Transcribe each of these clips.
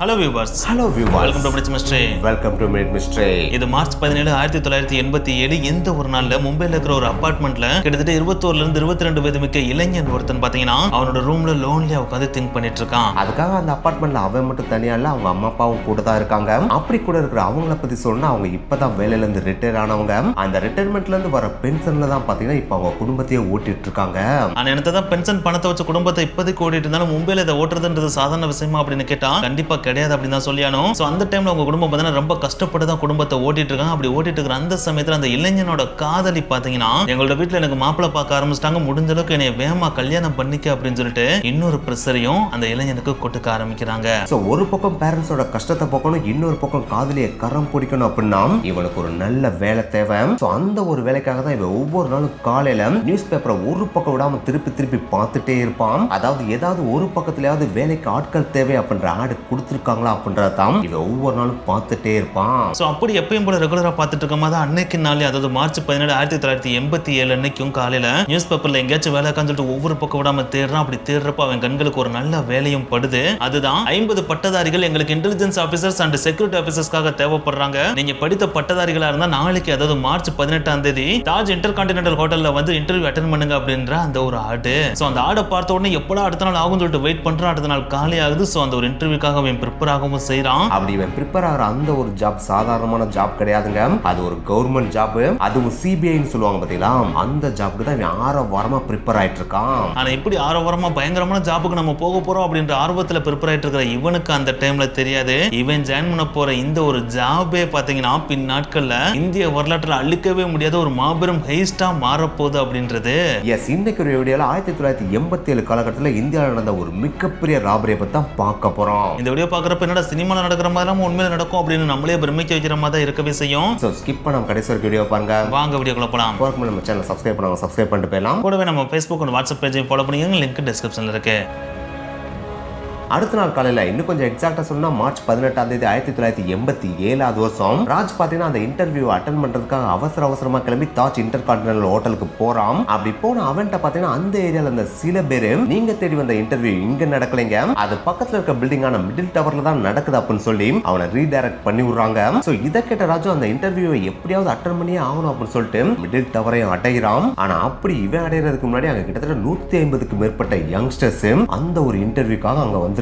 Hello viewers. Welcome to Bridge Mystery. Welcome to Mid Mystery. இது March 17 1987 இந்த ஒரு நாள்ல மும்பைல இருக்கிற ஒரு அபார்ட்மெண்ட்ல கிட்டத்தட்ட 21 இருந்து 22 வயது மிக்க இளைஞன் ஒருத்தன் பாத்தீங்கன்னா அவனோட ரூம்ல லோன்லியா உட்கார்ந்து திங்க் பண்ணிட்டு இருக்கான். அதுக்காக அந்த அபார்ட்மெண்ட்ல அவன் மட்டும் தனியா இல்ல, அவங்க அம்மா அப்பாவும் கூட தான் இருக்காங்க. அப்படி கூட இருக்கிற அவங்கள பத்தி சொன்னா அவங்க இப்பதான் வேலையில இருந்து ரிட்டையர் ஆனவங்க. அந்த ரிட்டையர்மெண்ட்ல இருந்து வர பென்ஷன்ல தான் பாத்தீங்கன்னா இப்ப அவங்க குடும்பத்தையே ஓட்டிட்டு இருக்காங்க. ஆனா என்னதான் பென்ஷன் பணத்தை வச்சு குடும்பத்தை இப்போதைக்கு ஓட்டிட்டு இருந்தாலும் மும்பைல இதை ஓட்டுறதுன்றது சாதாரண விஷயமா அப்படின்னு கேட்டா கண்டிப்பா கிடையாது அப்படின்னு தான் சொல்லியானோம். சோ அந்த டைம்ல உங்க குடும்பம் பார்த்தீங்கன்னா ரொம்ப கஷ்டப்பட்டு தான் குடும்பத்தை ஓட்டிட்டு இருக்காங்க. அப்படி ஓட்டிட்டு இருக்கிற அந்த சமயத்துல அந்த இளைஞனோட காதலி பாத்தீங்கன்னா எங்களோட வீட்டுல எனக்கு மாப்பிள்ளை பார்க்க ஆரம்பிச்சிட்டாங்க, முடிஞ்ச அளவுக்கு என்னை வேகமா கல்யாணம் பண்ணிக்க அப்படின்னு சொல்லிட்டு இன்னொரு பிரஷரையும் அந்த இளைஞனுக்கு கொட்டுக்க ஆரம்பிக்கிறாங்க. சோ ஒரு பக்கம் பேரண்ட்ஸோட கஷ்டத்தை போக்கணும், இன்னொரு பக்கம் காதலியை கரம் பிடிக்கணும் அப்படின்னா இவனுக்கு ஒரு நல்ல வேலை தேவை. சோ அந்த ஒரு வேலைக்காக தான் இவன் ஒவ்வொரு நாளும் காலையில நியூஸ் பேப்பரை ஒரு பக்கம் விடாம திருப்பி பார்த்துட்டே இருப்பான். அதாவது ஏதாவது ஒரு பக்கத்துலயாவது வேலைக்கு ஆட்கள் தேவை அப்படின்ற ஆடு கொடுத்துருக்காங்களா அப்படின்றதான் இவன் ஒவ்வொரு நாளும் பார்த்துட்டே இருப்பான். சோ அப்படி எப்பயும் போல ரெகுலரா பார்த்துட்டு இருக்கமா தான் அன்னைக்கு நாளே, அதாவது மார்ச் 17 1987 அன்னைக்கும் காலையில நியூஸ் பேப்பர்ல எங்கேயாச்சும் வேலை சொல்லிட்டு ஒவ்வொரு பக்கம் விடாம தேடுறான். அப்படி தேடுறப்ப அவன் கண்களுக்கு ஒரு நல்ல வேலையும் படுது. அதுதான் 50 பட்டதாரிகள் எங்களுக்கு இன்டெலிஜென்ஸ் ஆபீசர்ஸ் அண்ட் செக்யூரிட்டி ஆபீசர்ஸ்க்காக தேவைப்படுறாங்க. நீங்க படித்த பட்டதாரிகளா இருந்தா நாளைக்கு, அதாவது மார்ச் 18 தாஜ் இன்டர்கான்டினென்டல் ஹோட்டல்ல வந்து இன்டர்வியூ அட்டெண்ட் பண்ணுங்க அப்படின்ற அந்த ஒரு ஆடு. சோ அந்த ஆடை பார்த்த உடனே எப்படா அடுத்த நாள் ஆகும் சொல்லிட்டு வெயிட் பண்றான். அடுத்த நாள் காலை ஆகுது. சோ அந்த ஒரு இன்டர்வியூக்காக அவன் ப்ரிப்பேர் ஆகவும் செய்யறான். அப்படி இவன் ப்ரிப்பேர் ஆகிற அந்த ஒரு ஜாப் சாதாரணமான ஜாப் கிடையாதுங்க. அது ஒரு கவர்மெண்ட் ஜாப். அதுவும் சிபிஐன்னு சொல்லுவாங்க பாத்தீங்களா, அந்த ஜாப்க்கு தான் இவன் 6 வாரமா ப்ரிப்பேர் ஆயிட்டு இருக்கான். ஆனா இப்படி 6 வாரமா பயங்கரமான ஜாபுக்கு நம்ம போக போறோம் அப்படின்ற ஆர்வத்துல ப்ரிப்பேர் ஆயிட்டு இருக்கிற இவனுக்கு அந்த டைம்ல தெரியாது இவன் ஜாயின் பண்ண போற இந்த ஒரு ஜாபே பாத்தீங்கன்னா பின் நாட்கள்ல இந்திய வரலாற்றுல அழிக்கவே முடியாத ஒரு மாபெரும் ஹெய்ஸ்டா மாறப்போகுது அப்படின்றது. எஸ், இன்னைக்கு ஒரு வீடியோல 1987 காலகட்டத்தில் இந்தியாவில் நடந்த ஒரு மிகப்பெரிய ராபரியை பத்தி தான் பார்க்க போறோம். இந்த வீடியோ பாக்குறப்ப என்னடா சினிமால நடக்கிற மாதிரி உண்மையில நடக்கும் அப்படின்னு நம்மளே பிரமிக்க வைக்கிற மாதிரி தான் இருக்கவே செய்யும். சோ ஸ்கிப் பண்ணாம கடைசி வரைக்கும் வீடியோ பாருங்க. வாங்க வீடியோக்குள்ள போலாம். போறதுக்கு நம்ம சேனலை சப்ஸ்கிரைப் பண்ணுங்க, சப்ஸ்கிரைப் பண்ணிட்டு போயிடலாம். கூடவே நம்ம Facebook அண்ட் வாட்ஸ்அப் பேஜையும் ஃபாலோ பண்ணுங்க, லிங்க் டிஸ்கிரிப்ஷன்ல இருக்கு. அடுத்த நாள் காலையில இன்னும் கொஞ்சம் எக்ஸாக்டா சொன்னா மார்ச் 18 1987 வருஷம் ராஜ் பாத்தீங்கன்னா அந்த இன்டர்வியூ அட்டெண்ட் பண்றதுக்காக அவசரமா கிளம்பி தாஜ் இன்டர்கான்டினென்டல் ஹோட்டலுக்கு போறான். அப்படி போன அவன்கிட்ட பாத்தீங்கன்னா அந்த ஏரியால இருந்த சில பேரு நீங்க தேடி வந்த இன்டர்வியூ இங்க நடக்கலைங்க, அது பக்கத்துல இருக்க பில்டிங்கான மிடில் டவர்ல தான் நடக்குது அப்படின்னு சொல்லி அவனை ரீடைரக்ட் பண்ணி விடுறாங்க. சோ இதை கேட்ட ராஜு அந்த இன்டர்வியூவை எப்படியாவது அட்டெண்ட் பண்ணியே ஆகணும் அப்படின்னு சொல்லிட்டு மிடில் டவரையும் அடைகிறான். ஆனா அப்படி இவன் அடைகிறதுக்கு முன்னாடி அங்க கிட்டத்தட்ட 150க்கு மேற்பட்ட யங்ஸ்டர்ஸ் அந்த ஒரு இன்டர்வியூக்காக அங்க வந்திருக்காங்க.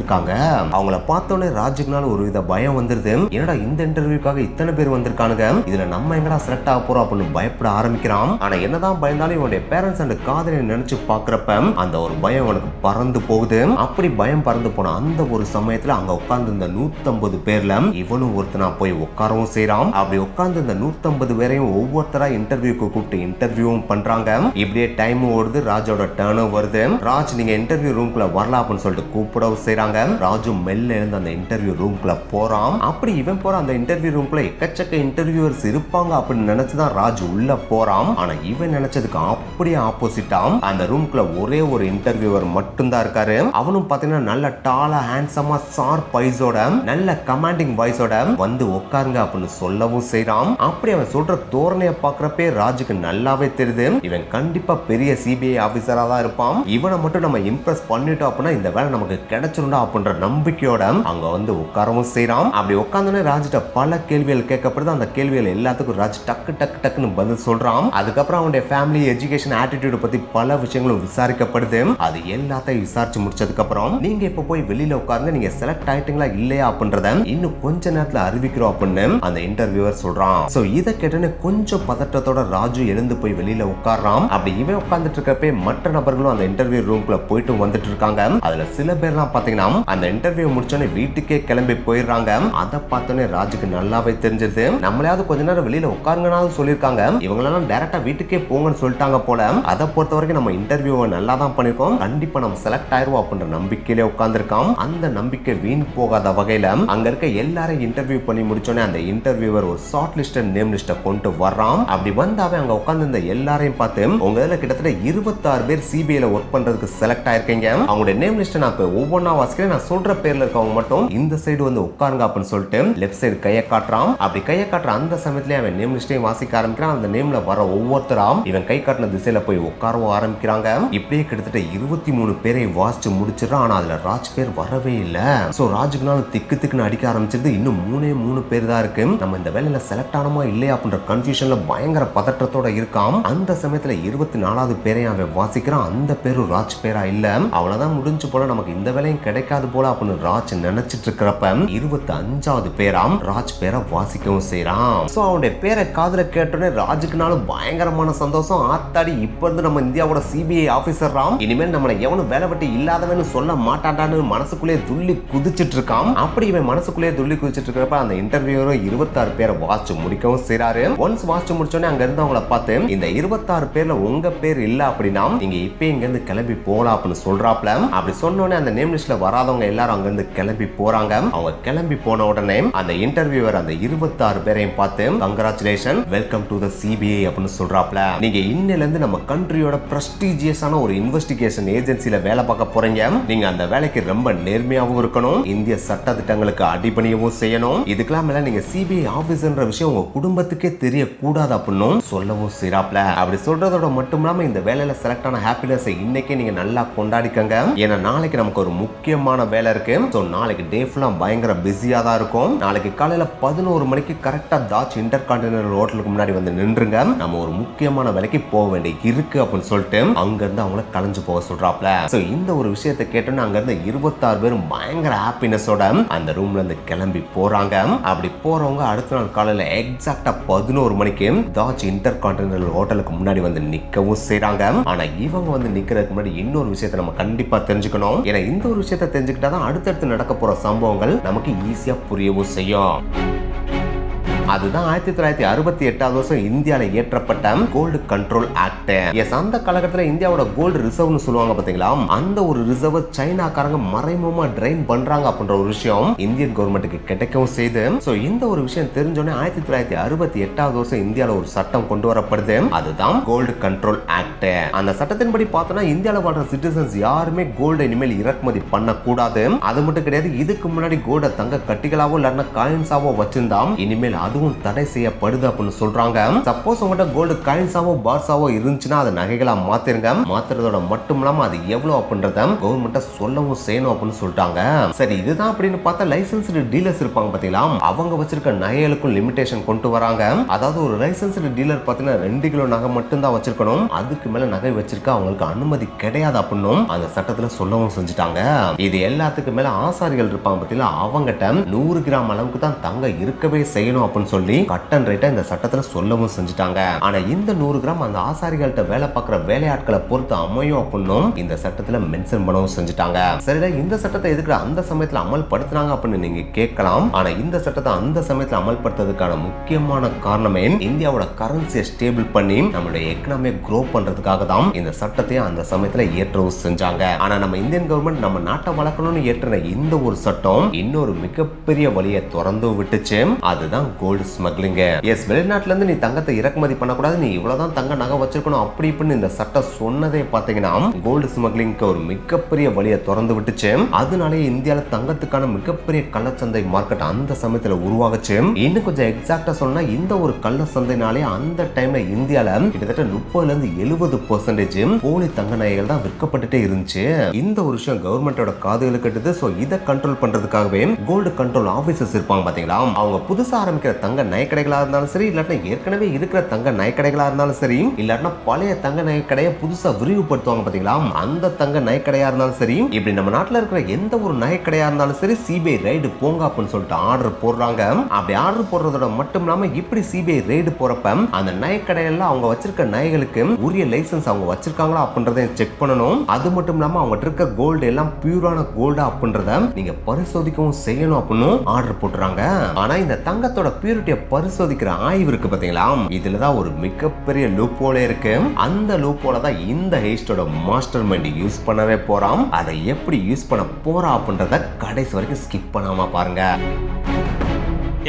அவங்கள பார்த்தோன்னே ராஜுக்குனால ஒரு வித பயம் வந்துருது. என்னடா இந்த இன்டர்வியூக்காக இத்தனை பேர் வந்திருக்கானுங்க, இதுல நம்ம எங்கடா செலக்ட் ஆக போறோம் அப்படின்னு பயப்பட ஆரம்பிக்கிறான். ஆனா என்னதான் பயந்தாலும் இவனுடைய பேரண்ட்ஸ் அண்ட் காதலை நினைச்சு பாக்குறப்ப அந்த ஒரு பயம் அவனுக்கு பறந்து போகுது. அப்படி பயம் பறந்து போன அந்த ஒரு சமயத்துல அங்க உட்கார்ந்து இந்த 150 பேர்ல இவனும் ஒருத்தனா போய் உட்காரவும் செய்யறான். அப்படி உட்கார்ந்து இந்த 150 பேரையும் ஒவ்வொருத்தரா இன்டர்வியூக்கு கூப்பிட்டு இன்டர்வியூவும் பண்றாங்க. இப்படியே டைம் ஓடுது, ராஜோட டர்னும் வருது. ராஜ் நீங்க இன்டர்வியூ ரூம்குள்ள வரலாம் அப்படின்னு சொல்லிட்டு கூப்பிடவும் செய்யறாங்க. ராஜு மெல்ல இருந்து அந்த இன்டர்வியூ ரூம்குள்ள போறான். அப்படி இவன் போற அந்த இன்டர்வியூ ரூம்குள்ள எக்கச்சக்க இன்டர்வியூவர்ஸ் இருப்பாங்க அப்படின்னு நினைச்சுதான் ராஜு உள்ள போறான். ஆனா இவன் நினைச்சதுக்கு அப்படியே ஆப்போசிட்டா அந்த ரூம்குள்ள ஒரே ஒரு இன்டர்வியூவர் மட்டும் தான் இருக்காரு. அவனும் பாத்தீங்கன்னா நல்ல டாலா ஹேண்ட்ஸமா ஷார்ப் ஐஸோட நல்ல கமாண்டிங் வாய்ஸோட வந்து உட்காருங்க அப்படின்னு சொல்லவும் செய்யறான். அப்படி அவன் சொல்ற தோரணைய பாக்குறப்பே ராஜுக்கு நல்லாவே தெரியுது இவன் கண்டிப்பா பெரிய சிபிஐ ஆபீசரா தான் இருப்பான். இவனை மட்டும் நம்ம இம்ப்ரெஸ் பண்ணிட்டோம் அப்படின்னா இந்த வேலை நமக்கு கிடைச்சிருந்தா அப்படின்ற நம்பிக்கையோட அங்க வந்து உட்காரவும் செய்யறான். அப்படி உட்கார்ந்தோடனே ராஜ்கிட்ட பல கேள்விகள் கேட்கப்படுது. அந்த கேள்விகள் எல்லாத்துக்கும் ராஜ் டக்குன்னு பதில் சொல்றான். அதுக்கப்புறம் அவனுடைய ஃபேமிலி, எஜுகேஷன், ஆட்டிடியூட் பத்தி பல விஷயங்களும் விசாரிக்கப்படுது. அது எல்லாத்தையும் விசாரிச்சு முடிச்சதுக்கு அப்புறம் நீங்க இப்ப போய் வெளியில உட்கார்ந்து நீங்க செலக்ட் ஆயிட்டீங்களா இல்லையா அப்படின்றத இன்னும் கொஞ்ச நேரத்துல அறிவிக்கிறோம் அப்படின்னு அந்த இன்டர்வியூவர் சொல்றான். சோ இதை கேட்டோன்னே கொஞ்சம் பதட்டத்தோட ராஜு எழுந்து போய் வெளியில உட்கார்றான். அப்படி இவன் உட்கார்ந்துட்டு இருக்கப்பே மற்ற நபர்களும் அந்த இன்டர்வியூ ரூம்குள்ள போயிட்டு வந்துட்டு இருக்காங்க. அதுல சில பேர்லாம் பாத்தீங்கன்னா அந்த இன்டர்வியூ முடிச்சோன்னே வீட்டுக்கே கிளம்பி போயிடுறாங்க. அதை பார்த்தோன்னே ராஜுக்கு நல்லாவே தெரிஞ்சது நம்மளையாவது கொஞ்ச நேரம் வெளியில உட்காருங்கனாவது சொல்லியிருக்காங்க, இவங்களெல்லாம் டைரக்டா வீட்டுக்கே போங்கன்னு சொல்லிட்டாங்க போல. அதை பொறுத்த வரைக்கும் நம்ம இன்டர்வியூவை நல்லா தான் பண்ணிருக்கோம், கண்டிப்பா நம்ம செலக்ட் ஆயிருவோம் அப்படின்ற நம்பிக்கையிலே உட்கார்ந்துருக்கான். அந்த நம்பிக்கை வீண் போகாத வகையில அங்க இருக்க எல்லாரையும் இன்டர்வியூ பண்ணி முடிச்சோன்னே அந்த இன்டர்வியூவர் ஒரு ஷார்ட் லிஸ்ட் நேம் லிஸ்ட கொண்டு வர்றான். அப்படி வந்தாவே அங்க உட்கார்ந்து இந்த எல்லாரையும் பார்த்து உங்க கிட்டத்தட்ட 26 பேர் சிபிஐல ஒர்க் பண்றதுக்கு செலக்ட் ஆயிருக்கீங்க, அவங்களுடைய நேம் லிஸ்ட் நான் ஒவ்வொன்னா வாசிக்கிறேன், நான் சொல்ற பேர்ல இருக்கவங்க மட்டும் இந்த சைடு வந்து உட்காருங்க அப்படின்னு சொல்லிட்டு லெஃப்ட் சைடு கையை காட்டுறான். அப்படி கையை காட்டுற அந்த சமயத்துல அவன் நேம் லிஸ்டையும் வாசிக்க ஆரம்பிக்கிறான். அந்த நேம்ல வர ஒவ்வொருத்தராம் இவன் கை காட்டின திசையில போய் உட்காரவும் ஆரம்பிக்கிறாங்க. இப்படியே கிட்டத்தட்ட 23 பேரை வாசிச்சு முடிச்சிடறான். ஆனா அதுல ராஜ் பேர் வரவே இல்ல. சோ ராஜுக்குனாலும் திக்கு திக்குன்னு அடிக்க ஆரம்பிச்சிருது. இன்னும் 3 பேர் தான் இருக்கு. நம்ம இந்த வேலையில செலக்ட் ஆனமா இல்லையா அப்படின்ற கன்ஃபியூஷன்ல பயங்கர பதற்றத்தோட இருக்கான். அந்த சமயத்துல 24வது பேரையும் அவன் வாசிக்கிறான். அந்த பேரும் ராஜ் பேரா இல்ல. அவ்வளவுதான் முடிஞ்சு போல, நமக்கு இந்த வேலையும் கிடைக்காது போல அப்படின்னு ராஜ் நினைச்சிட்டு இருக்கிறப்ப 25வது பேராம் ராஜ் பேரை வாசிக்கவும் செய்யறான். சோ அவனுடைய பேரை காதுல கேட்டோன்னே ராஜுக்குனாலும் பயங்கரமான சந்தோஷம். ஆத்தாடி, இப்ப இருந்து நம்ம இந்தியாவோட சிபிஐ ஆபீசர் ராம், இனிமேல் நம்மளை எவனும் வேலை வெட்டி இல்லாதவன்னு சொல்ல மாட்டாண்டான்னு மனசுக்குள்ளே துள்ளி குதிச்சிட்டு இருக்கான். அப்படி இவன் மனசுக்குள்ளே துள்ளி குதிச்சிட்டு இருக்கிறப்ப அந்த இன்டர்வியூரும் 26 பேரை வாசிச்சு முடிக்கவும் செய்யறாரு. ஒன்ஸ் வாசிச்சு முடிச்சோன்னே அங்க இருந்து அவங்கள பார்த்து, இந்த 26 பேர்ல உங்க பேர் இல்ல அப்படின்னா நீங்க இப்ப இங்க இருந்து கிளம்பி போலாம் அப்படின்னு சொல்றாப்ல. அப்படி சொன்னோடனே அந்த நேம் லிஸ்ட்ல வராதவங்க எல்லாரும் அங்க இருந்து கிளம்பி போறாங்க. அவங்க கிளம்பி போன உடனே அந்த இன்டர்வியூவர் அந்த 26 பேரையும் பார்த்து, congratulation, welcome to the CBI அப்படின்னு சொல்றாப்ல. நீங்க இன்னில இருந்து நம்ம கண்ட்ரியோட பிரஸ்டீஜியஸான ஒரு இன்வெஸ்டிகேஷன் ஏஜென்சில வேலை பார்க்க போறீங்க. நீங்க அந்த வேலைக்கு ரொம்ப நேர்மையாகவும் இருக்கணும், இந்திய சட்ட திட்டங்களுக்கு அடிபணியவும் செய்யணும். இதுக்கெல்லாம் மேல நீங்க சிபிஐ ஆபீசர்ன்ற விஷயம் உங்க குடும்பத்துக்கே தெரியக்கூடாது அப்படின்னு சொல்லவும் செய்றாப்ல. அப்படி சொல்றதோட மட்டும் இல்லாம இந்த வேலையில செலக்ட் ஆன ஹாப்பினஸ் இன்னைக்கே நீங்க நல்லா கொண்டாடிக்கங்க. ஏன்னா நாளைக்கு நமக்கு ஒரு முக்கியமான வேலை இருக்கு. சோ நாளைக்கு டே ஃபுல்லா பயங்கர பிஸியா தான் இருக்கும். நாளைக்கு காலையில 11 மணிக்கு கரெக்டா தாஜ் இன்டர் கான்டினென்டல் ஹோட்டலுக்கு முன்னாடி வந்து நின்றுங்க. நம்ம ஒரு முக்கியமான வேலைக்கு போக வேண்டிய இருக்கு அப்படின்னு சொல்லிட்டு அங்க இருந்து அவங்கள கலஞ்சு போக சொல்றாப்ல. சோ இந்த ஒரு விஷயத்தை கேட்டோன்னு அங்க இருந்து 26 பேரும் பயங்கர ஹாப்பினஸோட அந்த ரூம்ல இருந்து கிளம்பி போறாங்க. அப்படி போறவங்க அடுத்த நாள் காலையில எக்ஸாக்டா 11 மணிக்கு தாஜ் இன்டர் கான்டினென்டல் ஹோட்டலுக்கு முன்னாடி வந்து நிக்கவும் செய்றாங்க. ஆனா இவங்க வந்து நிக்கிறதுக்கு முன்னாடி இன்னொரு விஷயத்தை நம்ம கண்டிப்பா தெரிஞ்சுக்கணும். ஏன்னா இந்த ஒரு விஷயத்தை தெரிஞ்சுக்கிட்டாதான் அடுத்தடுத்து நடக்க போற சம்பவங்கள் நமக்கு ஈஸியா புரியவும் செய்யும். அதுதான் 1968வது வருஷம் இந்தியாவில் இயற்றப்பட்ட கோல்டு கண்ட்ரோல் ஆக்ட். அந்த காலகட்டத்தில் இந்தியாவோட கோல்டு ரிசர்வ்னு சொல்லுவாங்க பாத்தீங்களா, அந்த ஒரு ரிசர்வ் சைனாக்காரங்க மறைமுகமா ட்ரெயின் பண்றாங்க அப்படின்ற ஒரு விஷயம் இந்தியன் கவர்மெண்ட்டுக்கு கிடைக்கவும் செய்து. சோ இந்த ஒரு விஷயம் தெரிஞ்சோன்னே 1968வது வருஷம் இந்தியாவில் ஒரு சட்டம் கொண்டு வரப்படுது. அதுதான் கோல்டு கண்ட்ரோல் ஆக்ட். அந்த சட்டத்தின்படி பார்த்தோம்னா இந்தியாவில் வாழ்ற சிட்டிசன்ஸ் யாருமே கோல்டு இனிமேல் இறக்குமதி பண்ணக்கூடாது. அது மட்டும் கிடையாது, இதுக்கு முன்னாடி கோல்ட தங்க கட்டிகளாவோ இல்லைன்னா காயின்ஸாவோ வச்சிருந்தா இனிமேல் அதுவும் தடை செய்யப்படுது அப்படின்னு சொல்றாங்க. சப்போஸ் உங்கள்கிட்ட கோல்டு காயின்ஸாவோ பார்ஸாவோ இருந்துச்சுன்னா அதை நகைகளா மாத்திருங்க. மாத்துறதோட மட்டும் இல்லாம அது எவ்வளவு அப்படின்றத கவர்மெண்ட்டை சொல்லவும் செய்யணும் அப்படின்னு சொல்லிட்டாங்க. சரி, இதுதான் அப்படின்னு பார்த்தா லைசன்ஸ்டு டீலர்ஸ் இருப்பாங்க பாத்தீங்களா, அவங்க வச்சிருக்க நகைகளுக்கும் லிமிடேஷன் கொண்டு வராங்க. அதாவது ஒரு லைசன்ஸ்டு டீலர் பார்த்தீங்கன்னா 2 கிலோ நகை மட்டும் தான் வச்சிருக்கணும், அதுக்கு மேல நகை வச்சிருக்க அவங்களுக்கு அனுமதி கிடையாது அப்படின்னு அந்த சட்டத்துல சொல்லவும் செஞ்சுட்டாங்க. இது எல்லாத்துக்கு மேல ஆசாரிகள் இருப்பாங்க பாத்தீங்களா, அவங்ககிட்ட 100 கிராம் அளவுக்கு தான் தங்க இருக்கவே செய்யணும் அப்படின்னு சொல்லி கட்டன் ரேட்டா இந்த சட்டத்துல சொல்லவும் செஞ்சுட்டாங்க. ஆனா இந்த 100 கிராம் அந்த ஆசாரிகள்ட்ட வேலை பார்க்குற வேலையாட்களை பொறுத்து அமையும் அப்படின்னும் இந்த சட்டத்துல மென்ஷன் பண்ணவும் செஞ்சுட்டாங்க. சரிடா, இந்த சட்டத்தை எதுக்கு அந்த சமயத்துல அமல்படுத்தினாங்க அப்படின்னு நீங்க கேட்கலாம். ஆனா இந்த சட்டத்தை அந்த சமயத்துல அமல்படுத்துறதுக்கான முக்கியமான காரணமே இந்தியாவோட கரன்சியை ஸ்டேபிள் பண்ணி நம்மளுடைய எக்கனாமியை க்ரோ பண்றதுக்காக தான் இந்த சட்டத்தை அந்த சமயத்துல ஏற்றவும் செஞ்சாங்க. ஆனா நம்ம இந்தியன் கவர்மெண்ட் நம்ம நாட்டை வளர்க்கணும்னு ஏற்றின இந்த ஒரு சட்டம் இன்னொரு மிகப்பெரிய வழியை திறந்து விட்டுச்சு. அதுதான் கோல்டு ஸ்மக்லிங். வெளிநாட்டுல இருந்து நீ தங்கத்தை இறக்குமதி பண்ணக்கூடாது, நீ இவ்வளவுதான் தங்க நகை வச்சிருக்கணும் அப்படி இப்படின்னு இந்த சட்டம் சொன்னதே பாத்தீங்கன்னா கோல்டு ஸ்மக்லிங்க்கு ஒரு மிகப்பெரிய வழியை திறந்து விட்டுச்சு. அதனாலே இந்தியால தங்கத்துக்கான மிகப்பெரிய கள்ளச்சந்தை மார்க்கெட் அந்த சமயத்துல உருவாகுச்சு. இன்னும் கொஞ்சம் எக்ஸாக்டா சொன்னா இந்த ஒரு கள்ள சந்தைனாலே அந்த டைம்ல இந்தியால கிட்டத்தட்ட 30ல இருந்து 70% போலி தங்க நகைகள் தான் விற்கப்பட்டுட்டே இருந்துச்சு. இந்த ஒரு விஷயம் கவர்மெண்டோட காதுகளுக்கு கட்டுது. சோ இதை கண்ட்ரோல் பண்றதுக்காகவே கோல்டு கண்ட்ரோல் ஆபீசர்ஸ் இருப்பாங்க பாத்தீங்களா, அவங்க புதுசா ஆரம்பிக்கிற தங்க நகைக்கடைகளா இருந்தாலும் சரி, இல்லாட்டா ஏற்கனவே இருக்கிற தங்க நகைக்கடைகளா இருந்தாலும் சரி, இல்லாட்டா பழைய தங்க நகைக்கடையை புதுசா விரிவுபடுத்துவாங்க பாத்தீங்களா, அந்த தங்க நகைக்கடையா இருந்தாலும் சரி, இப்படி நம்ம நாட்டுல இருக்கிற எந்த ஒரு நகைக்கடையா இருந்தாலும் சரி சிபிஐ ரைடு போங்க அப்படின்னு சொல்லிட்டு ஆர்டர் போடுறாங்க. அப்படி ஆர்டர் போடுறதோட மட்டும் இல்லாம இப்படி சிபிஐ ரைடு போறப்ப அந்த நகைக்கடையில அவங்க வச்சிருக்க நகைகளுக்கு உரிய லைசன்ஸ் அவங்க வச்சிருக்காங்களா அப்படின்றத செக் பண்ணணும். அது மட்டும் இல்லாம அவங்க இருக்க கோல்டு எல்லாம் பியூரான கோல்டா அப்படின்றத நீங்க பரிசோதிக்கவும் செய்யணும் அப்படின்னு ஆர்டர் போட்டுறாங்க. ஆனா இந்த தங்கத்தோட பியூரிட்டியை பரிசோதிக்கிற ஆய்வு இருக்கு பாத்தீங்களா, இதுலதான் ஒரு மிகப்பெரிய லூப் ஹோல் இருக்கு. அந்த லூப் ஹோலை தான் இந்த ஹெய்ஸ்டோட மாஸ்டர் மைண்ட் யூஸ் பண்ணவே போறான். அதை எப்படி யூஸ் பண்ண போறா அப்படின்றத கடைசி வரைக்கும் ஸ்கிப் பண்ணாம பாருங்க.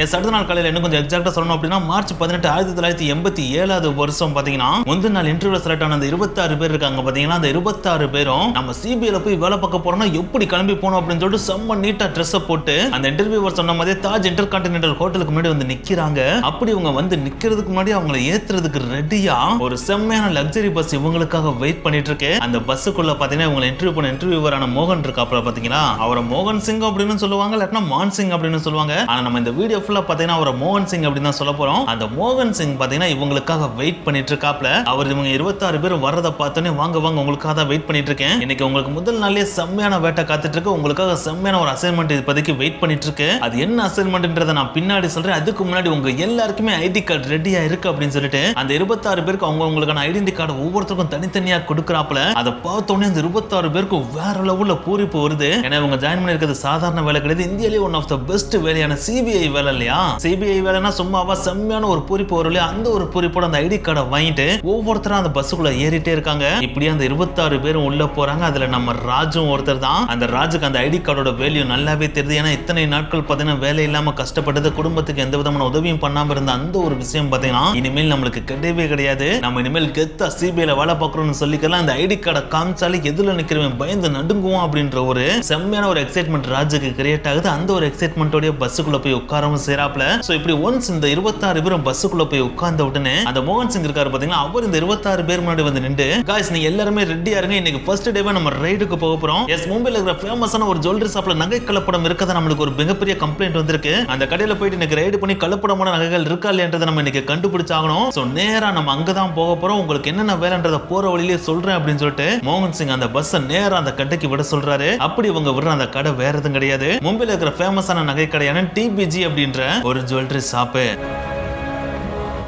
அடுத்த நாள் காலையில இன்னும் கொஞ்சம் எக்ஸாக்டா சொல்லணும் அப்படின்னா மார்ச் 18 1987 வருஷம் பாத்தீங்கன்னா முந்தின நாள் இன்டர்வியூல செலக்ட் ஆன அந்த 26 பேர் இருக்காங்க பாத்தீங்கன்னா அந்த 26 பேரும் நம்ம சிபிஐல போய் வேலை பார்க்க போறோம்னா எப்படி கிளம்பி போகணும் அப்படின்னு சொல்லிட்டு செம்ம நீட்டா ட்ரெஸ் போட்டு அந்த இன்டர்வியூவர் சொன்ன மாதிரி தாஜ் இன்டர் கான்டினென்டல் ஹோட்டலுக்கு முன்னாடி வந்து நிக்கிறாங்க. அப்படி இவங்க வந்து நிக்கிறதுக்கு முன்னாடி அவங்களை ஏத்துறதுக்கு ரெடியா ஒரு செம்மையான லக்ஸரி பஸ் இவங்களுக்காக வெயிட் பண்ணிட்டு இருக்கு. அந்த பஸ்ஸுக்குள்ள பாத்தீங்கன்னா இவங்களை இன்டர்வியூ பண்ண இன்டர்வியூவரான மோகன் இருக்காப்ல பாத்தீங்கன்னா அவரை மோகன் சிங் அப்படின்னு சொல்லுவாங்க, இல்லாட்டினா மான் சிங் அப்படின்னு சொல்லுவாங்க. ஆனா நம்ம இந்த வீடியோ ஃபுல்லா பாத்தீங்கன்னா அவரை மோகன் சிங் அப்படின்னு தான் சொல்ல போறோம். அந்த மோகன் சிங் பாத்தீங்கன்னா இவங்களுக்காக வெயிட் பண்ணிட்டு இருக்காப்ல. அவர் இவங்க 26 பேர் வரத பார்த்தோன்னே வாங்க வாங்க உங்களுக்காக தான் வெயிட் பண்ணிட்டு இருக்கேன். இன்னைக்கு உங்களுக்கு முதல் நாளே செம்மையான வேட்டை காத்துட்டு இருக்கு. உங்களுக்காக செம்மையான ஒரு அசைன்மெண்ட் இப்போதைக்கு வெயிட் பண்ணிட்டு இருக்கு. அது என்ன அசைன்மெண்ட்ன்றதை நான் பின்னாடி சொல்றேன். அதுக்கு முன்னாடி உங்க எல்லாருக்குமே ஐடி கார்டு ரெடியா இருக்கு அப்படின்னு சொல்லிட்டு அந்த 26 பேருக்கு அவங்க உங்களுக்கான ஐடென்டி கார்டு ஒவ்வொருத்தருக்கும் தனித்தனியா கொடுக்குறாப்ல. அதை பார்த்தோன்னே அந்த 26 பேருக்கு வேற லெவல்ல பூரிப்பு வருது. ஏன்னா இவங்க ஜாயின் பண்ணிருக்கிறது சாதாரண வேலை கிடையாது. இந்தியாலே ஒன் ஆஃப் த பெஸ்ட் வேலையான சிபிஐ வேலை இல்லையா? சிபிஐ வேலைனா சும்மாவா செம்மையான ஒரு பூரிப்பு வரும் இல்லையா? அந்த ஒரு பூரிப்போட அந்த ஐடி கார்டை வாங்கிட்டு ஒவ்வொருத்தரும் அந்த பஸ்ஸுக்குள்ள ஏறிட்டே இருக்காங்க. இப்படியே அந்த 26 பேரும் உள்ள போறாங்க. அதுல நம்ம ராஜும் ஒருத்தர் தான். அந்த ராஜுக்கு அந்த ஐடி கார்டோட வேல்யூ நல்லாவே தெரியுது. ஏன்னா இத்தனை நாட்கள் பாத்தீங்கன்னா வேலை இல்லாம கஷ்டப்பட்டது, குடும்பத்துக்கு எந்த விதமான உதவியும் பண்ணாம இருந்த அந்த ஒரு விஷயம் பாத்தீங்கன்னா இனிமேல் நம்மளுக்கு கிடையவே கிடையாது. நம்ம இனிமேல் கெத்தா சிபிஐல வேலை பார்க்கறோம்னு சொல்லிக்கலாம். அந்த ஐடி கார்டை காமிச்சாலே எதுல நிக்கிறவன் பயந்து நடுங்குவோம் அப்படின்ற ஒரு செம்மையான ஒரு எக்ஸைட்மெண்ட் ராஜுக்கு கிரியேட் ஆகுது. அந்த ஒரு எக்ஸைட்மெண்டோட பஸ்ஸுக்குள்ள போய் உட்காரவும் சேராப்ல. சோ இப்படி ஒன்ஸ் இந்த 26 பேரும் பஸ்ஸுக்குள்ள போய் உட்கார்ந்த உடனே அந்த மோகன் சிங் இருக்காரு பாத்தீங்கன்னா அவர் இந்த 26 பேர் முன்னாடி வந்து நின்று गाइस நீங்க எல்லாரும் ரெடியா இருங்க, இன்னைக்கு ஃபர்ஸ்ட் டேவே நம்ம ரைடுக்கு போக போறோம். எஸ் மும்பைல இருக்கிற ஃபேமஸான ஒரு ஜுவல்லரி ஷாப்ல நகை கலப்படம் இருக்கதா நம்மளுக்கு ஒரு மிகப்பெரிய கம்ப்ளைண்ட் வந்திருக்கு. அந்த கடையில போயிட்டு இன்னைக்கு ரைடு பண்ணி கலப்படமான நகைகள் இருக்கா இல்லையன்றதை நம்ம இன்னைக்கு கண்டுபிடிச்சாகணும். சோ நேரா நம்ம அங்கதான் போக போறோம். உங்களுக்கு என்னென்ன வேலைன்றத போற வழியிலே சொல்றேன் அப்படின்னு சொல்லிட்டு மோகன் சிங் அந்த பஸ்ஸை நேரா அந்த கடைக்கு விட சொல்றாரு. அப்படி இவங்க விடுற அந்த கடை வேற எதுவும் கிடையாது, மும்பைல இருக்கிற ஃபேமஸான நகை கடையான டிபிஜி அப்படின்ற ஒரு ஜுவல்லரி ஷாப்பு.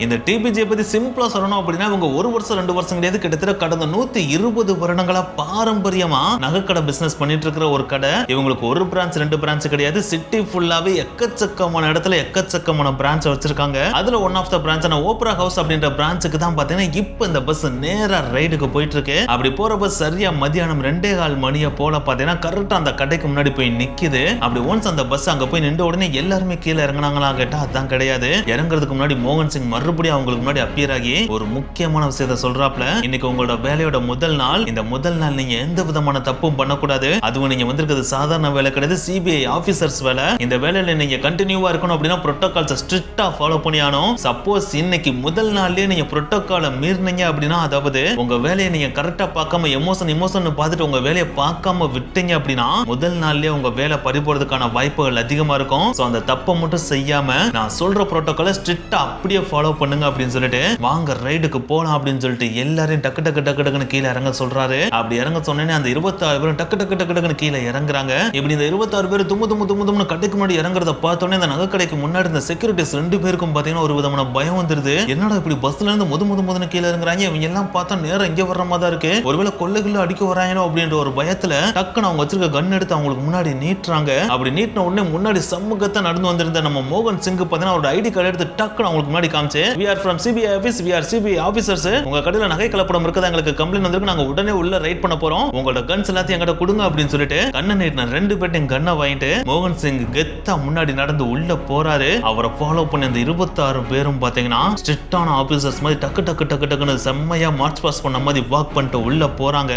இந்த டிபிஜியை பத்தி சிம்பிளா சொல்லணும் அப்படின்னா இவங்க ஒரு வருஷம் 2 வருஷம் கிடையாது, கிட்டத்தட்ட கடந்த 120 வருடங்களா பாரம்பரியமா நகைக்கடை பிசினஸ் பண்ணிட்டு இருக்கிற ஒரு கடை. இவங்களுக்கு ஒரு பிரான்ச் 2 பிரான்ச் கிடையாது, சிட்டி ஃபுல்லாவே எக்கச்சக்கமான இடத்துல எக்கச்சக்கமான பிரான்ச் வச்சிருக்காங்க. அதுல ஒன் ஆஃப் த பிரான்ச்சான ஓப்ரா ஹவுஸ் அப்படின்ற பிரான்ச்சுக்கு தான் பாத்தீங்கன்னா இப்ப இந்த பஸ் நேரா ரைடுக்கு போயிட்டு இருக்கு. அப்படி போற பஸ் சரியா மதியானம் 2:15 மணியை போல பாத்தீங்கன்னா கரெக்டா அந்த கடைக்கு முன்னாடி போய் நிக்குது. அப்படி ஒன்ஸ் அந்த பஸ் அங்க போய் நின்ற உடனே எல்லாருமே கீழே இறங்கினாங்களா கேட்டா அதான் கிடையாது. இறங்குறதுக்கு முன்னாடி மோகன் சிங் மறுபடியும் அவங்களுக்கு முன்னாடி அப்பியர் ஆகி ஒரு முக்கியமான விஷயத்தை சொல்றாப்ல. இன்னைக்கு உங்களோட வேலையோட முதல் நாள். இந்த முதல் நாள் நீங்க எந்த விதமான தப்பும் பண்ணக்கூடாது. அதுவும் நீங்க வந்திருக்கிறது சாதாரண வேலை கிடையாது, சிபிஐ ஆபீசர்ஸ் வேலை. இந்த வேலையில நீங்க கண்டினியூவா இருக்கணும் அப்படின்னா புரோட்டோகால்ஸ் ஸ்ட்ரிக்ட்டா ஃபாலோ பண்ணியானோம். சப்போஸ் இன்னைக்கு முதல் நாள்லயே நீங்க புரோட்டோகாலை மீறினீங்க அப்படின்னா, அதாவது உங்க வேலையை நீங்க கரெக்டா பார்க்காம எமோஷன் பார்த்துட்டு உங்க வேலையை பார்க்காம விட்டீங்க அப்படின்னா முதல் நாள்லயே உங்க வேலை பறிபோறதுக்கான வாய்ப்புகள் அதிகமா இருக்கும். சோ அந்த தப்பை மட்டும் செய்யாம நான் சொல்ற புரோட்டோகாலை ஸ்ட்ரிக்ட்டா அப்படியே ஃபாலோ பண்ணுங்க அப்படின்னு சொல்லிட்டு வாங்க ரைடுக்கு போலாம் அப்படின்னு சொல்லிட்டு எல்லாரையும் டக்கு டக்கு டக்கு டக்குன்னு கீழே இறங்க சொல்றாரு. அப்படி இறங்க சொன்னேன்னு அந்த 26 பேரும் டக்கு டக்கு டக்கு டக்குன்னு கீழே இறங்குறாங்க. இப்படி இந்த 26 பேர் தும்மு கடைக்கு முன்னாடி இறங்குறத பார்த்தோன்னே இந்த நகைக்கடைக்கு முன்னாடி இந்த செக்யூரிட்டிஸ் 2 பேருக்கும் பாத்தீங்கன்னா ஒரு விதமான பயம் வந்துருது. என்னடா இப்படி பஸ்ல இருந்து முதுன்னு கீழே இறங்குறாங்க, இவங்க எல்லாம் பார்த்தா நேரம் இங்க வர்ற மாதிரி தான் இருக்கு, ஒருவேளை கொள்ளைக்குள்ள அடிக்க வராங்களோ அப்படின்ற ஒரு பயத்துல டக்குன்னு அவங்க வச்சிருக்க கன் எடுத்து அவங்களுக்கு முன்னாடி நீட்டுறாங்க. அப்படி நீட்டின உடனே முன்னாடி சமூகத்தை நடந்து வந்திருந்த நம்ம மோகன் சிங் பாத்தீங்கன்னா ஒரு ஐடி கார்டு எடுத்து டக்குன்னு அவங்களுக்கு முன்னாடி காமிச்சு we are from CBI office, we are CBI officers, உங்க கடையில நகை கலப்படம் இருக்குதா, எங்களுக்கு கம்ப்ளைண்ட் வந்திருக்கு, நாங்க உடனே உள்ள ரைட் பண்ண போறோம், உங்களோட கன்ஸ் எல்லாத்தையும் எங்கிட்ட கொடுங்க அப்படின்னு சொல்லிட்டு கண்ணை நீட்டின 2 பேர்ட்டையும் கண்ணை வாங்கிட்டு மோகன் சிங் கெத்தா முன்னாடி நடந்து உள்ள போறாரு. அவரை ஃபாலோ பண்ணி அந்த 26 பேரும் பாத்தீங்கன்னா ஸ்ட்ரிக்டான ஆபீசர்ஸ் மாதிரி டக்கு டக்கு டக்கு டக்குன்னு செம்மையா மார்ச் பாஸ் பண்ண மாதிரி வாக் பண்ணிட்டு உள்ள போறாங்க.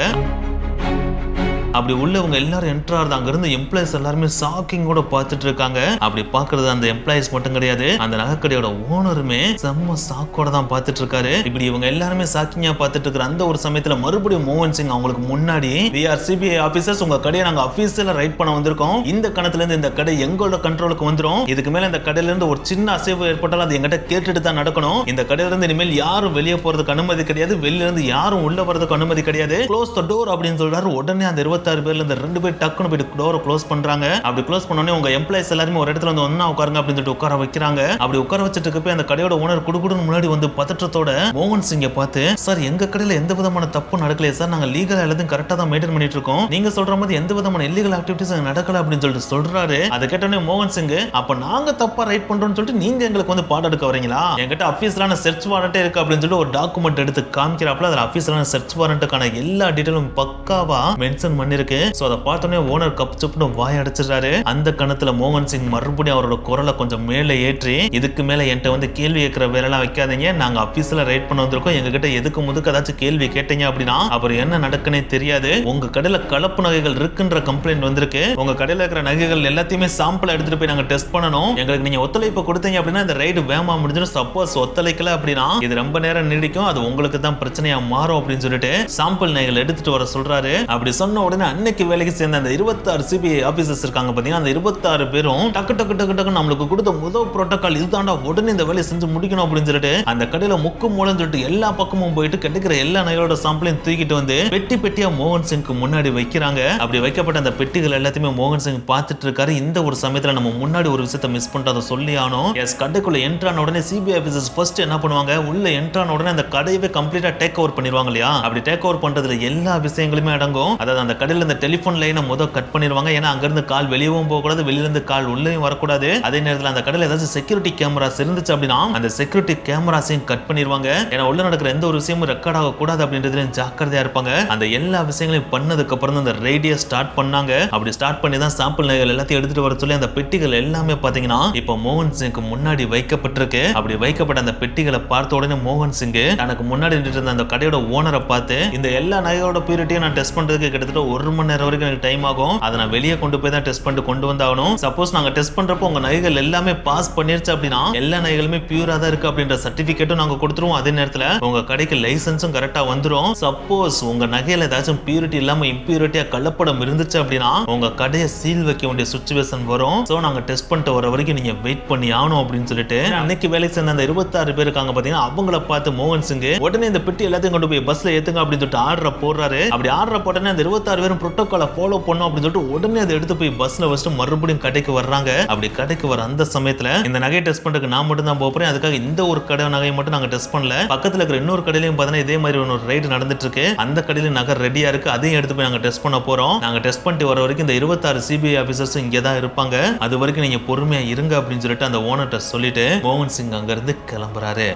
அப்படி உள்ளவங்க எல்லாரும் என்டர் ஆகுது. அங்க இருந்து எம்ப்ளாயிஸ் எல்லாருமே ஷாக்கிங்கோட பார்த்துட்டு இருக்காங்க. அப்படி பாக்குறது அந்த எம்ப்ளாயிஸ் மட்டும் கிடையாது, அந்த நகைக்கடையோட ஓனருமே செம்ம ஷாக்கோட தான் பார்த்துட்டு இருக்காரு. இப்படி இவங்க எல்லாருமே ஷாக்கிங்கா பார்த்துட்டு இருக்கிற அந்த ஒரு சமயத்துல மறுபடியும் மோகன் சிங் அவங்களுக்கு முன்னாடி we are CBI ஆபீசர்ஸ், உங்க கடையை நாங்க அபிஷியலா ரைட் பண்ண வந்திருக்கோம், இந்த கணத்துல இருந்து இந்த கடை எங்களோட கண்ட்ரோலுக்கு வந்துரும், இதுக்கு மேல இந்த கடையில இருந்து ஒரு சின்ன அசைவு ஏற்பட்டாலும் அது எங்கிட்ட கேட்டுட்டு தான் நடக்கணும், இந்த கடையில இருந்து இனிமேல் யாரும் வெளியே போறதுக்கு அனுமதி கிடையாது, வெளியில இருந்து யாரும் உள்ள வரதுக்கு அனுமதி கிடையாது, க்ளோஸ் த டோர் அப்படின்னு சொல்றாரு. உடனே அந்த 26 பேர்ல இந்த 2 பேர் டக்குன்னு போயிட்டு டோரை க்ளோஸ் பண்றாங்க. அப்படி க்ளோஸ் பண்ணோடனே உங்க எம்ப்ளாயிஸ் எல்லாரும் ஒரு இடத்துல வந்து ஒண்ணா உட்காருங்க அப்படின்னு சொல்லிட்டு உட்கார வைக்கிறாங்க. அப்படி உட்கார வச்சிட்டு இருக்கப்ப அந்த கடையோட ஓனர் குடுகுடுன்னு முன்னாடி வந்து பதற்றத்தோட மோகன் சிங்கை பார்த்து, சார் எங்க கடையில எந்த விதமான தப்பு நடக்கலையே சார், நாங்க லீகல் எல்லாத்தையும் கரெக்டா தான் மெயின்டைன் பண்ணிட்டு இருக்கோம், நீங்க சொல்ற மாதிரி எந்த விதமான இல்லீகல் ஆக்டிவிட்டிஸ் நடக்கல அப்படின்னு சொல்லிட்டு சொல்றாரு. அதை கேட்டோடனே மோகன் சிங், அப்ப நாங்க தப்பா ரைட் பண்றோம்னு சொல்லிட்டு நீங்க எங்களுக்கு வந்து பாடம் எடுக்க வரீங்களா, என்கிட்ட அபிஷியலான சர்ச் வாரண்டே இருக்கு அப்படின்னு சொல்லிட்டு ஒரு டாக்குமெண்ட் எடுத்து காமிக்கிறாப்ல. அதுல அபிஷியலான சர்ச் வாரண்ட்டுக்கான எல்லா டீடைலும் பக்காவா மென்ஷன் பண்ணி பண்ணிருக்கு. சோ அதை பார்த்தோன்னே ஓனர் கப் சுப்னு வாய் அடைச்சிடுறாரு. அந்த கணத்துல மோகன் சிங் மறுபடியும் அவரோட குரலை கொஞ்சம் மேலே ஏற்றி, இதுக்கு மேல என்கிட்ட வந்து கேள்வி கேட்கிற வேலைலாம் வைக்காதீங்க, நாங்க ஆபீஸ்ல ரைட் பண்ண வந்திருக்கோம், எங்ககிட்ட எதுக்கு முதுக்கு ஏதாச்சும் கேள்வி கேட்டீங்க அப்படின்னா அப்புறம் என்ன நடக்குன்னே தெரியாது. உங்க கடையில கலப்பு நகைகள் இருக்குன்ற கம்ப்ளைண்ட் வந்திருக்கு. உங்க கடையில இருக்கிற நகைகள் எல்லாத்தையுமே சாம்பிள் எடுத்துட்டு போய் நாங்க டெஸ்ட் பண்ணணும். எங்களுக்கு நீங்க ஒத்துழைப்பு கொடுத்தீங்க அப்படின்னா இந்த ரைடு வேகமா முடிஞ்சிடும். சப்போஸ் ஒத்துழைக்கல அப்படின்னா இது ரொம்ப நேரம் நீடிக்கும், அது உங்களுக்கு தான் பிரச்சனையா மாறும் அப்படின்னு சொல்லிட்டு சாம்பிள் நகைகள் எடுத்துட்டு வர சொல்றாரு. அப்படி சொன்ன உடனே அன்னைக்கு வேலைக்கு சேர்ந்த அந்த 26 சிபிஐ ஆபீசர்ஸ் இருக்காங்க பாத்தீங்கன்னா, அந்த 26 பேரும் டக்கு டக்கு டக்கு டக்கு நம்மளுக்கு கொடுத்த முதல் புரோட்டோகால் இதுதான்டா, உடனே இந்த வேலையை செஞ்சு முடிக்கணும் அப்படின்னு சொல்லிட்டு அந்த கடையில முக்கு மூலம் சொல்லிட்டு எல்லா பக்கமும் போயிட்டு கிடைக்கிற எல்லா நகையோட சாம்பிளையும் தூக்கிட்டு வந்து பெட்டி பெட்டியா மோகன் சிங்க்கு முன்னாடி வைக்கிறாங்க. அப்படி வைக்கப்பட்ட அந்த பெட்டிகள் எல்லாத்தையுமே மோகன் சிங் பார்த்துட்டு இருக்காரு. இந்த ஒரு சமயத்துல நம்ம முன்னாடி ஒரு விஷயத்தை மிஸ் பண்ணிட்டு அதை சொல்லி ஆனோம். எஸ், கடைக்குள்ள என்ட்ரான உடனே சிபிஐ ஆபீசர்ஸ் ஃபர்ஸ்ட் என்ன பண்ணுவாங்க, உள்ள என்ட்ரான உடனே அந்த கடையவே கம்ப்ளீட்டா டேக் ஓவர் பண்ணிடுவாங்க இல்லையா. அப்படி டேக் ஓவர் பண்றதுல எல்லா விஷயங்களுமே அடங்கும். அதாவது அந்த கடையில இந்த டெலிபோன் லைனை முதல் கட் பண்ணிடுவாங்க. ஏன்னா அங்க இருந்து கால் வெளியவும் போகக்கூடாது, வெளியில இருந்து கால் உள்ளேயும் வரக்கூடாது. அதே நேரத்தில் அந்த கடையில ஏதாச்சும் செக்யூரிட்டி கேமராஸ் இருந்துச்சு அப்படின்னா அந்த செக்யூரிட்டி கேமராஸையும் கட் பண்ணிடுவாங்க. ஏன்னா உள்ள நடக்கிற எந்த ஒரு விஷயமும் ரெக்கார்ட் ஆக கூடாது அப்படின்றதுல ஜாக்கிரதையா இருப்பாங்க. அந்த எல்லா விஷயங்களையும் பண்ணதுக்கு அப்புறம் தான் அந்த ரேடியோ ஸ்டார்ட் பண்ணாங்க. அப்படி ஸ்டார்ட் பண்ணி தான் சாம்பிள் நகைகள் எல்லாத்தையும் எடுத்துட்டு வர சொல்லி அந்த பெட்டிகள் எல்லாமே பாத்தீங்கன்னா இப்போ மோகன் சிங்க்கு முன்னாடி வைக்கப்பட்டிருக்கு. அப்படி வைக்கப்பட்ட அந்த பெட்டிகளை பார்த்த உடனே மோகன் சிங் தனக்கு முன்னாடி நின்று இருந்த அந்த கடையோட ஓனரை பார்த்து, இந்த எல்லா நகையோட பியூரிட்டியும் நான் டெஸ்ட் பண்றதுக்கு கிட்டத்தட்ட 1 மணி நேரம் வரைக்கும் எனக்கு டைம் ஆகும், அதை நான் வெளியே கொண்டு போய் தான் டெஸ்ட் பண்ணிட்டு கொண்டு வந்தாகணும். சப்போஸ் நாங்க டெஸ்ட் பண்றப்போ உங்க நகைகள் எல்லாமே பாஸ் பண்ணிருச்சு அப்படின்னா எல்லா நகைகளுமே பியூரா தான் இருக்கு அப்படின்ற சர்டிபிகேட்டும் நாங்க கொடுத்துருவோம். அதே நேரத்துல உங்க கடைக்கு லைசன்ஸும் கரெக்டா வந்துரும். சப்போஸ் உங்க நகையில ஏதாச்சும் பியூரிட்டி இல்லாம இம்பியூரிட்டியா கலப்படம் இருந்துச்சு அப்படின்னா உங்க கடையை சீல் வைக்க வேண்டிய சிச்சுவேஷன் வரும். சோ நாங்க டெஸ்ட் பண்ணிட்டு வர வரைக்கும் நீங்க வெயிட் பண்ணி ஆகணும் அப்படின்னு சொல்லிட்டு அன்னைக்கு வேலைக்கு சேர்ந்த அந்த 26 பேர் இருக்காங்க பாத்தீங்கன்னா, அவங்கள பார்த்து மோகன் சிங் உடனே இந்த பெட்டி எல்லாத்தையும் கொண்டு போய் பஸ்ல ஏத்துங்க அப்படின்னு சொல்லிட்டு ஆர்டர் போடுறாரு. அப்படி ஆர்டர் போட்டனே அந்த 26 பேரும் புரோட்டோகாலை ஃபாலோ பண்ணும் அப்படின்னு சொல்லிட்டு உடனே அதை எடுத்து போய் பஸ்ல வச்சுட்டு மறுபடியும் கடைக்கு வர்றாங்க. அப்படி கடைக்கு வர அந்த சமயத்துல இந்த நகையை டெஸ்ட் பண்றதுக்கு நான் மட்டும் தான் போறேன். அதுக்காக இந்த ஒரு கடை நகையை மட்டும் நாங்க டெஸ்ட் பண்ணல, பக்கத்துல இருக்கிற இன்னொரு கடையிலையும் பார்த்தீங்கன்னா இதே மாதிரி ஒரு ரைடு நடந்துட்டு இருக்கு. அந்த கடையில நகை ரெடியா இருக்கு, அதையும் எடுத்து போய் நாங்க டெஸ்ட் பண்ண போறோம். நாங்க டெஸ்ட் பண்ணிட்டு வர வரைக்கும் இந்த 26 சிபிஐ ஆபீசர்ஸ் இங்கே தான் இருப்பாங்க, அது வரைக்கும் நீங்க பொறுமையா இருங்க அப்படின்னு சொல்லிட்டு அந்த ஓனர்ட்ட சொல்லிட்டு மோகன் சிங் அங்க இருந்து கிளம்புறாரு.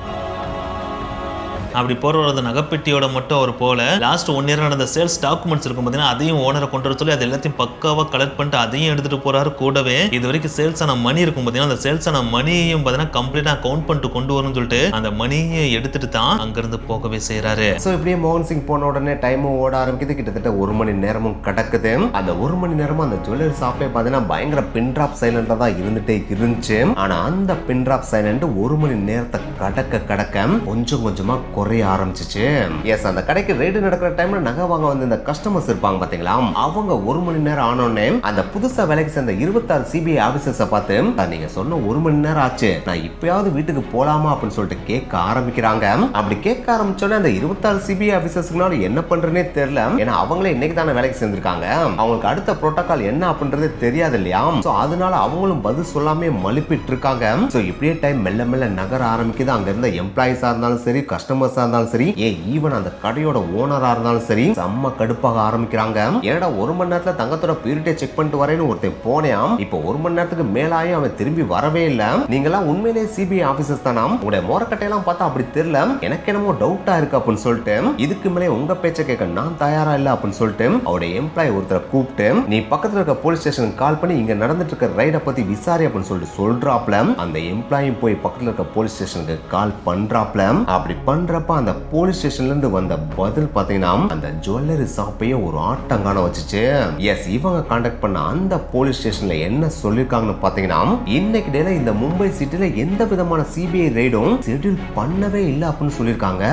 அப்படி போற அந்த நகைப்பெட்டியோட மட்டும் அவர் போல லாஸ்ட் 1 இயர் நடந்த சேல்ஸ் டாக்குமெண்ட்ஸ் இருக்கும் பார்த்தீங்கன்னா, அதையும் ஓனரை கொண்டு வர சொல்லி அது எல்லாத்தையும் பக்காவா கலெக்ட் பண்ணிட்டு அதையும் எடுத்துட்டு போறாரு. கூடவே இது வரைக்கும் சேல்ஸ் ஆன மணி இருக்கும் பார்த்தீங்கன்னா, அந்த சேல்ஸ் ஆன மணியையும் பார்த்தீங்கன்னா கம்ப்ளீட்டா கவுண்ட் பண்ணிட்டு கொண்டு வரணும்னு சொல்லிட்டு அந்த மணியை எடுத்துட்டு தான் அங்கிருந்து போகவே செய்யறாரு. சோ இப்படியே மோகன் சிங் போன உடனே டைமும் ஓட ஆரம்பிக்குது. கிட்டத்தட்ட 1 மணி நேரமும் கடக்குது. அந்த 1 மணி நேரமும் அந்த ஜுவல்லரி ஷாப்பே பார்த்தீங்கன்னா பயங்கர பின் டிராப் சைலண்டா தான் இருந்துட்டே இருந்துச்சு. ஆனா அந்த பின் டிராப் சைலண்ட் 1 மணி நேரத்தை கடக்க கொஞ்சம் கொஞ்சமா குறைய ஆரம்பிச்சிச்சு. எஸ், அந்த கடைக்கு ரேடு நடக்கிற டைம்ல நகை வாங்க வந்து இந்த கஸ்டமர்ஸ் இருப்பாங்க பாத்தீங்களா, அவங்க 1 மணி நேரம் ஆனோடனே அந்த புதுசா வேலைக்கு சேர்ந்த 26 சிபிஐ ஆபீசர்ஸ் பார்த்து, நீங்க சொன்ன 1 மணி நேரம் ஆச்சு, நான் இப்பயாவது வீட்டுக்கு போலாமா அப்படின்னு சொல்லிட்டு கேட்க ஆரம்பிக்கிறாங்க. அப்படி கேட்க ஆரம்பிச்சோன்னே அந்த 26 சிபிஐ ஆபீசர்ஸ்னால என்ன பண்றேனே தெரியல. ஏன்னா அவங்களே இன்னைக்கு தானே வேலைக்கு சேர்ந்திருக்காங்க, அவங்களுக்கு அடுத்த புரோட்டோகால் என்ன அப்படின்றது தெரியாது இல்லையா. சோ அதனால அவங்களும் பதில் சொல்லாமே மழுப்பிட்டு இருக்காங்க. சோ இப்படியே டைம் மெல்ல மெல்ல நகர ஆரம்பிக்குது. அங்க இருந்த எம்ப்ளாயிஸா இருந்தாலும் சரி, கஸ்டமர்ஸா இருந்தாலும் சரி, ஈவன் அந்த கடையோட ஓனரா இருந்தாலும் சரி, செம்ம கடுப்பாக ஆரம்பிக்கிறாங்க. ஏடா 1 மணி நேரத்துல தங்கத்தோட பியூரிட்டியை செக் பண்ணிட்டு வரேன்னு ஒருத்தன் போனேன், இப்போ 1 மணி நேரத்துக்கு மேலாயே அவன் திரும்பி வரவே இல்ல. நீங்களாம் உண்மையிலேயே சிபிஐ ஆபீசர்ஸ் தானா? உங்களுடைய மோரக்கட்டையெல்லாம் பார்த்தா அப்படி தெரியல, எனக்கு என்னமோ டவுட்டா இருக்கு அப்படின்னு சொல்லிட்டு இதுக்கு மேலே உங்க பேச்சை கேட்க நான் தயாரா இல்ல அப்படின்னு சொல்லிட்டு அவருடைய எம்ப்ளாயி ஒருத்தரை கூப்பிட்டு, நீ பக்கத்துல இருக்க போலீஸ் ஸ்டேஷனுக்கு கால் பண்ணி இங்க நடந்துட்டு இருக்க ரைட பத்தி விசாரி அப்படின்னு சொல்லிட்டு சொல்றாப்ல. அந்த எம்ப்ளாயும் போய் பக்கத்துல இருக்க போலீஸ் ஸ்டேஷனுக்கு கால் பண்றாப்ல. அப்படி பண்றப்ப அந்த போலீஸ் ஸ்டேஷன்ல இருந்து வந்த பதில் பாத்தீங்கன்னா அந்த ஜுவல்லரி ஷாப்பையே ஒரு ஆட்டங்கான வச்சுச்சு. எஸ், இவங்க கான்டாக்ட் பண்ண அந்த போலீஸ் ஸ்டேஷன்ல என்ன சொல்லிருக்காங்கன்னு பாத்தீங்கன்னா, இன்னைக்கு டேல இந்த மும்பை சிட்டில எந்த விதமான சிபிஐ ரைடும் ஷெட்யூல் பண்ணவே இல்ல அப்படின்னு சொல்லிருக்காங்க.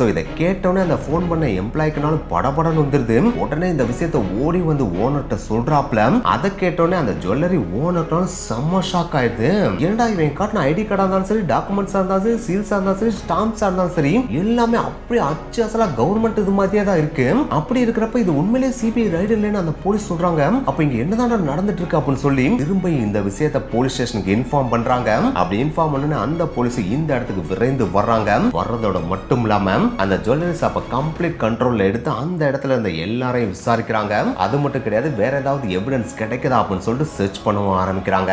சோ இதை கேட்டோன்னே அந்த போன் பண்ண எம்ப்ளாய்க்குனாலும் படபடன்னு வந்துருது. உடனே இந்த விஷயத்தை ஓடி வந்து ஓனர்ட்ட சொல்றாப்ல. அதை கேட்டோன்னே அந்த ஜுவல்லரி ஓனர்ட்டாலும் செம்ம ஷாக் ஆயிடுது. ஏன்டா இவன் காட்டின ஐடி கார்டா இருந்தாலும் சரி, டாக்குமெண்ட்ஸா இருந்தாலும் சரி, சீல்ஸா இருந்தாலும் சரி, ஸ்டாம்ப்ஸா இருந்தாலும் சரி, எல்லாமே அப்படியே அச்சு அசலா கவர்மெண்ட் இது மாதிரியே தான் இருக்கு. அப்படி இருக்கிறப்ப இது உண்மையிலேயே சிபிஐ ரைடு இல்லைன்னு அந்த போலீஸ் சொல்றாங்க. அப்ப இங்க என்னதான் நடந்துட்டு இருக்கு அப்படின்னு சொல்லி திரும்ப இந்த விஷயத்தை போலீஸ் ஸ்டேஷனுக்கு இன்ஃபார்ம் பண்றாங்க. அப்படி இன்ஃபார்ம் பண்ண அந்த போலீஸ் இந்த இடத்துக்கு விரைந்து வர்றாங்க. வர்றதோட மட்டும் இல்லாம அந்த ஜுவல்லரி ஷாப்பை கம்ப்ளீட் கண்ட்ரோல்ல எடுத்து அந்த இடத்துல இருந்த எல்லாரையும் விசாரிக்கிறாங்க. அது மட்டும் கிடையாது, வேற ஏதாவது எவிடன்ஸ் கிடைக்குதா அப்படின்னு சொல்லிட்டு சர்ச் பண்ணவும் ஆரம்பிக்கிறாங்க.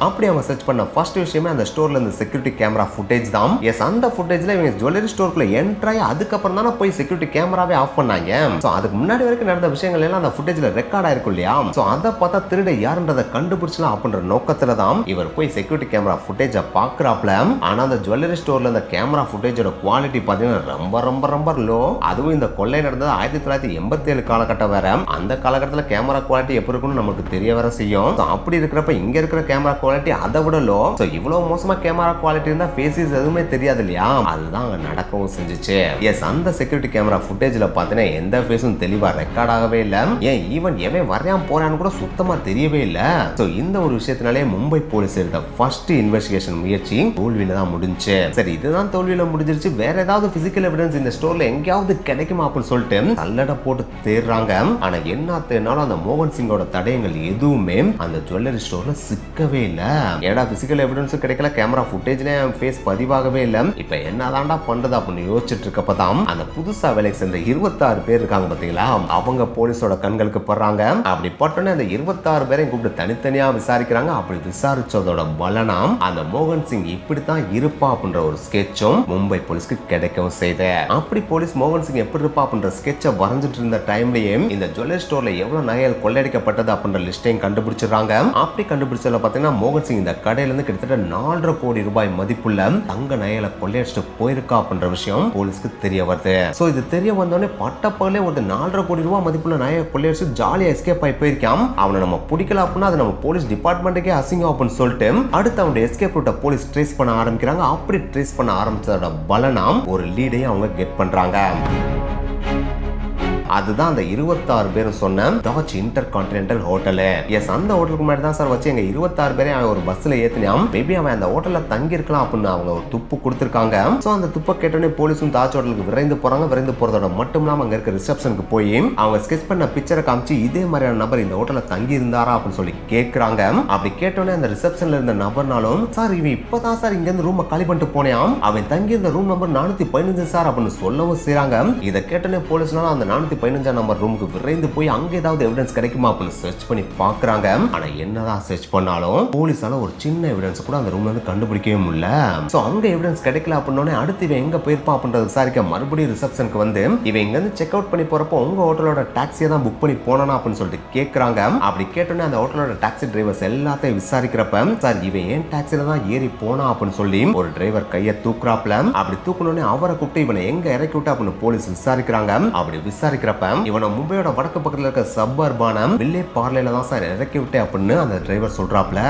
அப்படி அவங்க சர்ச் பண்ண ஃபர்ஸ்ட் விஷயமே அந்த ஸ்டோர்ல இருந்து செக்யூரிட்டி கேமரா ஃபுட்டேஜ் தான். எஸ், அந்த ஃபுட்டேஜ்ல இவங்க ஜுவல்லரி ஸ்டோருக்குள்ள என்ட்ராய் அதுக்கப்புறம் தானே போய் செக்யூரிட்டி கேமராவே ஆஃப் பண்ணாங்க. சோ அதுக்கு முன்னாடி வரைக்கும் நடந்த விஷயங்கள் எல்லாம் அந்த ஃபுட்டேஜ்ல ரெக்கார்ட் ஆயிருக்கும் இல்லையா? சோ அதை பார்த்தா திருட யாருன்றதை கண்டுபிடிச்சலாம் அப்படின்ற நோக்கத்துல தான் இவர் போய் செக்யூரிட்டி கேமரா ஃபுட்டேஜை பாக்குறாப்ல. ஆனா அந்த ஜுவல்லரி ஸ்டோர்ல இந்த கேமரா ஃபுட்டேஜோட குவாலிட்டி பாத்தீங்கன்னா ரொம்ப ரொம்ப ரொம்ப லோ. அதுவும் இந்த கொள்ளை நடந்தது 1987 காலகட்டம் வேற. அந்த காலகட்டத்தில் கேமரா குவாலிட்டி எப்படி இருக்குன்னு நமக்கு தெரிய வர செய்யும். அப்படி இருக்கிறப்ப இங்க இருக்கிற கேமரா குவாலிட்டி அதை விட லோ. இவ்வளவு மோசமா கேமரா குவாலிட்டி இருந்தா ஃபேஸஸ் எதுவுமே தெரியாது இல்லையா? அதுதான் அங்க நடக்கவும் செஞ்சுச்சு. எஸ், அந்த செக்யூரிட்டி கேமரா ஃபுட்டேஜ்ல பாத்தீங்கன்னா எந்த ஃபேஸும் தெளிவா ரெக்கார்ட் ஆகவே இல்ல. ஏன் ஈவன் எவன் வரையாம போறான்னு கூட சுத்தமா தெரியவே இல்ல. இந்த ஒரு விஷயத்தினாலே மும்பை போலீஸ் எடுத்த ஃபர்ஸ்ட் இன்வெஸ்டிகேஷன் முயற்சி தோல்வியில தான் முடிஞ்சு. சரி, இதுதான் தோல்வியில முடிஞ்சிருச்சு. வேற ஏதாவது பிசிக்கல் எவிடன்ஸ் இந்த ஸ்டோர்ல எங்கேயாவது கிடைக்குமா அப்படின்னு சொல்லிட்டு தள்ளட போட்டு தேடுறாங்க. ஆனா என்ன தேடினாலும் அந்த மோகன் சிங்கோட தடயங்கள் எதுவுமே அந்த ஜுவல்லரி ஸ்டோர்ல சிக்கவே இல்ல. ஏடா பிசிக்கல் எவிடன்ஸும் கிடைக்கல, கேமரா ஃபுட்டேஜ்ல ஃபேஸ் பதிவாகவே இல்ல. இப்ப என்னதான்டா பண்றது அப்படின்னு யோசிச்சுட்டு இருக்கப்பதான் அந்த புதுசா வேலைக்கு சேர்ந்த 26 பேர் இருக்காங்க பாத்தீங்களா, அவங்க போலீஸோட கண்களுக்கு படுறாங்க. அப்படி பட்டோன்னே அந்த 26 பேரையும் கூப்பிட்டு தனித்தனியா விசாரிக்கிறாங்க. அப்படி விசாரிச்சதோட பலனாம் அந்த மோகன் சிங் இப்படித்தான் இருப்பா அப்படின்ற ஒரு ஸ்கெட்சும் மும்பை போலீஸ்க்கு கிடைக்கவும் செய்த. அப்படி போலீஸ் மோகன் சிங் எப்படி இருப்பா அப்படின்ற ஸ்கெட்சை வரைஞ்சிட்டு இருந்த டைம்லயே இந்த ஜுவல்லரி ஸ்டோர்ல எவ்வளவு நகைகள் கொள்ளையடிக்கப்பட்டது அப்படின்ற லிஸ்டையும் கண்டுபிடிச்சிடறாங்க. அப்படி கண்டுபிடிச்சதுல பாத்தீங்கன்னா மோகன் சிங் இந்த கடையில இருந்து கிட்டத்தட்ட 4.5 கோடி ரூபாய் மதிப்புள்ள தங்க நகைகளை கொள்ளையடிச்சு போயிருக்கா அப்படின்ற விஷயம் போலீஸ்க்கு தெரிய வருது. சோ இது தெரிய வந்தோடனே பட்டப்பகலே ஒரு 4.5 கோடி ரூபாய் மதிப்புள்ள நகையை கொள்ளையடிச்சு ஜாலியா எஸ்கேப் ஆகி போயிருக்கான். அவனை நம்ம பிடிக்கல அப்படின்னா அது நம்ம போலீஸ் டிபார்ட்மெண்ட்டுக்கே அசிங்கம் அப்படின்னு சொல்லிட்டு அடுத்து அவனுடைய எஸ்கேப் ரூட்டை போலீஸ் ட்ரேஸ் பண்ண ஆரம்பிக்கிறாங்க. அப்படி ட்ரேஸ் பண்ண ஆரம்பிச்சதோட பலனாம் ஒரு லீடையும் அவங்க கெட் பண்றாங்க. அதுதான் அந்த 26 பேரும் சொன்ன Taj intercontinental hotel. Yes, அந்த ஹோட்டலுக்கு முன்னாடி தான் சார் வச்சு எங்க 26 பேரை அவன் ஒரு பஸ்ல ஏத்தினான். மேபி அவன் அந்த ஹோட்டல்ல தங்கி இருக்கலாம் அப்படின்னு அவங்க ஒரு துப்பு கொடுத்திருக்காங்க. சோ அந்த துப்பை கேட்டோடனே போலீஸும் தாஜ் ஹோட்டலுக்கு விரைந்து போறாங்க. விரைந்து போறதோட மட்டும் இல்லாம அங்க இருக்க ரிசப்ஷனுக்கு போய் அவங்க ஸ்கெச் பண்ண பிக்சரை காமிச்சு இதே மாதிரியான நபர் இந்த ஹோட்டல்ல தங்கி இருந்தாரா அப்படின்னு சொல்லி கேட்கறாங்க. அப்படி கேட்டோடனே அந்த ரிசப்ஷன்ல இருந்த நபர்னாலும் சார் இவன் இப்பதான் சார் இங்க இருந்து ரூம் காலி பண்ணிட்டு போனான், அவன் தங்கி இருந்த ரூம் நம்பர் 415 சார் அப்படின்னு சொல்லவும் செய்றாங்க. இதை கேட்டோடனே போலீஸ்னால அந்த 415 நம்பர் ரூமுக்கு விரைந்து போய் அங்க ஏதாவது எவிடன்ஸ் கிடைக்குமா அப்படின்னு சர்ச் பண்ணி பாக்குறாங்க. ஆனா என்னதான் சர்ச் பண்ணாலும் போலீஸால ஒரு சின்ன எவிடன்ஸ் கூட அந்த ரூம்ல இருந்து கண்டுபிடிக்கவே முடியல. சோ அங்க எவிடன்ஸ் கிடைக்கல அப்படின்னோடனே அடுத்து இவன் எங்க போயிருப்பான் அப்படின்றத விசாரிக்க மறுபடியும் ரிசப்ஷனுக்கு வந்து இவன் இங்க இருந்து செக் அவுட் பண்ணி போறப்போ உங்க ஹோட்டலோட டாக்ஸியை தான் புக் பண்ணி போனானா அப்படின்னு சொல்லிட்டு கேட்கறாங்க. அப்படி கேட்டோன்னே அந்த ஹோட்டலோட டாக்ஸி டிரைவர்ஸ் எல்லாத்தையும் விசாரிக்கிறப்ப சார் இவன் ஏன் டாக்ஸில தான் ஏறி போனா அப்படின்னு சொல்லி ஒரு டிரைவர் கையை தூக்குறாப்ல. அப்படி தூக்கணும்னே அவரை கூப்பிட்டு இவனை எங்க இறக்கி விட்டு அப்படின்னு போலீஸ் விசாரிக்கிறாங்க. அப்படி விசாரிக்கிறப்ப இவனை மும்பையோட வடக்கு பக்கத்துல இருக்க சப்பர்பான வில்லே பார்லேல தான் சார் இறக்கி விட்டேன் அப்படின்னு அந்த டிரைவர் சொல்றாப்ல.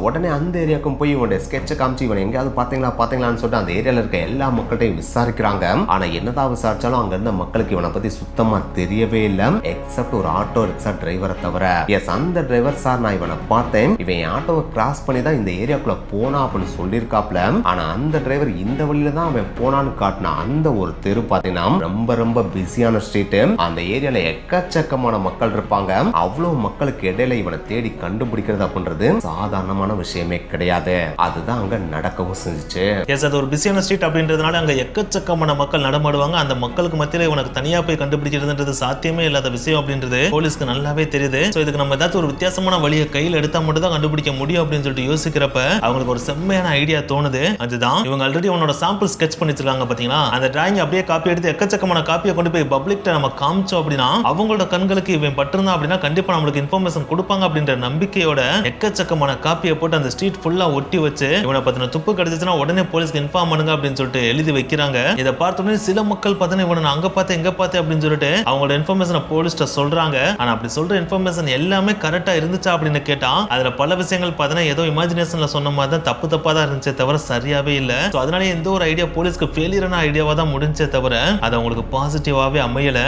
உடனே அந்த ஏரியாவுக்கும் போய் இவனுடைய ஸ்கெட்சை காமிச்சு இவன் எங்கேயாவது பாத்தீங்களான்னு சொல்லிட்டு அந்த ஏரியால இருக்க எல்லா மக்கள்கிட்டையும் விசாரிக்கிறாங்க. ஆனா என்னதான் விசாரிச்சாலும் அங்க இருந்த மக்களுக்கு இவனை பத்தி சுத்தமா தெரியவே இல்லை, எக்ஸப்ட் ஒரு ஆட்டோ ரிக்ஷா டிரைவரை தவிர. எஸ், அந்த டிரைவர் சார் நான் இவனை பார்த்தேன், இவன் ஆட்டோவை கிராஸ் பண்ணி தான் இந்த ஏரியாக்குள்ள போனா அப்படின்னு சொல்லியிருக்காப்ல. ஆனா அந்த டிரைவர் இந்த வழியில தான் அவன் போனான்னு காட்டின அந்த ஒரு தெரு பாத்தீங்கன்னா ரொம்ப ரொம்ப பிஸியான ஸ்ட்ரீட். அந்த ஏரியால எக்கச்சக்கமான மக்கள் இருப்பாங்க. அவ்வளவு மக்களுக்கு இடையில இவனை தேடி கண்டுபிடிக்கிறது அப்படின்றது சாதாரணமான விஷயமே கிடையாது. அதுதான் அங்க நடக்கவும் செஞ்சுச்சு. எஸ், அது ஒரு பிஸியான ஸ்ட்ரீட் அப்படின்றதுனால அங்க எக்கச்சக்கமான மக்கள் நடமாடுவாங்க. அந்த மக்களுக்கு மத்தியில இவனுக்கு தனியா போய் கண்டுபிடிக்கிறதுன்றது சாத்தியமே இல்லாத விஷயம் அப்படின்றது போலீஸ்க்கு நல்லாவே தெரியுது. சோ இதுக்கு நம்ம ஏதாச்சும் ஒரு வித்தியாசமான வழியை கையில் எடுத்தா மட்டும் தான் கண்டுபிடிக்க முடியும் அப்படின்னு சொல்லிட்டு யோசிக்கிறப்ப அவங்களுக்கு ஒரு செம்மையான ஐடியா தோணுது. அதுதான் இவங்க ஆல்ரெடி அவனோட சாம்பிள் ஸ்கெட்ச் பண்ணிச்சிருக்காங்க பாத்தீங்களா, அந்த டிராயிங் அப்படியே காப்பி எடுத்து எக்கச்சக்கமான காப்பியை கொண்டு போய் பப்ளிக்ட்ட நம்ம காமிச்சோம் அப்படின்னா அவங்களோட கண்களுக்கு இவன் பட்டிருந்தா அப்படின்னா கண்டிப்பா நம்மளுக்கு இன்ஃபர்மேஷன் கொடுப்பாங்க அப்படின்ற நம்பிக்கையோட எக்கச்சக்கமான காப்பியை போட்டு அந்த ஸ்ட்ரீட் ஃபுல்லா ஒட்டி வச்சு இவனை பத்தின துப்பு கிடைச்சுன்னா உடனே போலீஸ்க்கு இன்ஃபார்ம் பண்ணுங்க அப்படின்னு சொல்லிட்டு எழுதி வைக்கிறாங்க. இதை பார்த்தோன்னே சில மக்கள் பார்த்தீங்கன்னா இவனை அங்க பார்த்து எங்க பார்த்து அப்படின்னு சொல்லிட்டு அவங்களோட இன்ஃபர்மேஷனை போலீஸ்ட்ட சொல்றாங்க. ஆனா அப்படி சொல்ற இன்ஃபர்மேஷன் எல்லாமே கரெக்டா இருந்துச்சா அப்படின்னு கேட்டா அதுல பல விஷயங்கள் பார்த்தீங்கன்னா ஏதோ இமேஜினேஷன்ல சொன்ன மாதிரி தான் தப்பா தான் இருந்துச்சே தவிர சரியாவே இல்ல. அதனால எந்த ஒரு ஐடியா போலீஸ்க்கு ஃபெயிலியரான ஐடியாவா தான் முடிஞ்சே தவிர அது அவங்களுக்கு பாசிட்டிவாவே அமையல.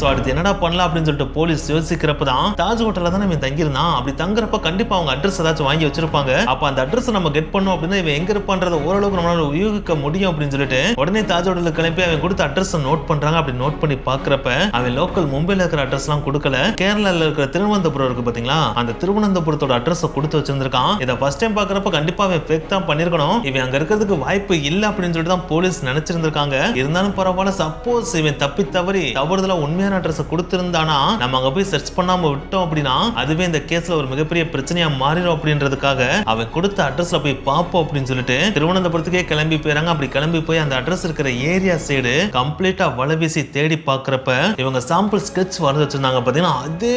அடுத்து என்னடா பண்ணலாம் அப்படின்னு சொல்லிட்டு போலீஸ் யோசிக்கிறப்ப தான் தாஜ் ஹோட்டல்ல தான் இவன் தங்கியிருந்தான். அப்படி தங்குறப்ப கண்டிப்பா அவங்க அட்ரஸ் ஏதாச்சும் வாங்கி வச்சிருப்பாங்க. அப்ப அந்த அட்ரஸ் நம்ம கெட் பண்ணோம் அப்படின்னா இவன் எங்க இருப்பான்றத ஓரளவுக்கு நம்மளால யூகிக்க முடியும் அப்படின்னு சொல்லிட்டு உடனே தாஜ் ஹோட்டலுக்கு கிளம்பி அவன் கொடுத்த அட்ரஸ் நோட் பண்றாங்க. அப்படி நோட் பண்ணி பாக்குறப்ப அவன் லோக்கல் மும்பைல இருக்கிற அட்ரஸ் எல்லாம் கொடுக்கல, கேரளால இருக்கிற திருவனந்தபுரம் இருக்கு பாத்தீங்களா, அந்த திருவனந்தபுரத்தோட அட்ரஸ் கொடுத்து வச்சிருந்திருக்கான். இதை ஃபர்ஸ்ட் டைம் பாக்குறப்ப கண்டிப்பா அவன் ஃபேக் தான் பண்ணிருக்கணும், இவன் அங்க இருக்கிறதுக்கு வாய்ப்பு இல்ல அப்படின்னு சொல்லிட்டு தான் போலீஸ் நினைச்சிருந்திருக்காங்க. இருந்தாலும் பரவாயில்ல, சப்போஸ் இவன் தப்பி தவறுதலா உண்மையா உண்மையான அட்ரஸ் கொடுத்திருந்தானா நம்ம அங்க போய் சர்ச் பண்ணாம விட்டோம் அப்படின்னா அதுவே இந்த கேஸ்ல ஒரு மிகப்பெரிய பிரச்சனையா மாறிடும் அப்படின்றதுக்காக அவன் கொடுத்த அட்ரஸ்ல போய் பாப்போம் அப்படின்னு சொல்லிட்டு திருவனந்தபுரத்துக்கே கிளம்பி போயிறாங்க. அப்படி கிளம்பி போய் அந்த அட்ரஸ் இருக்கிற ஏரியா சைடு கம்ப்ளீட்டா வலைவீசி தேடி பாக்குறப்ப இவங்க சாம்பிள் ஸ்கெட்ச் வரைஞ்சு வச்சிருந்தாங்க. பாத்தீங்கன்னா அதே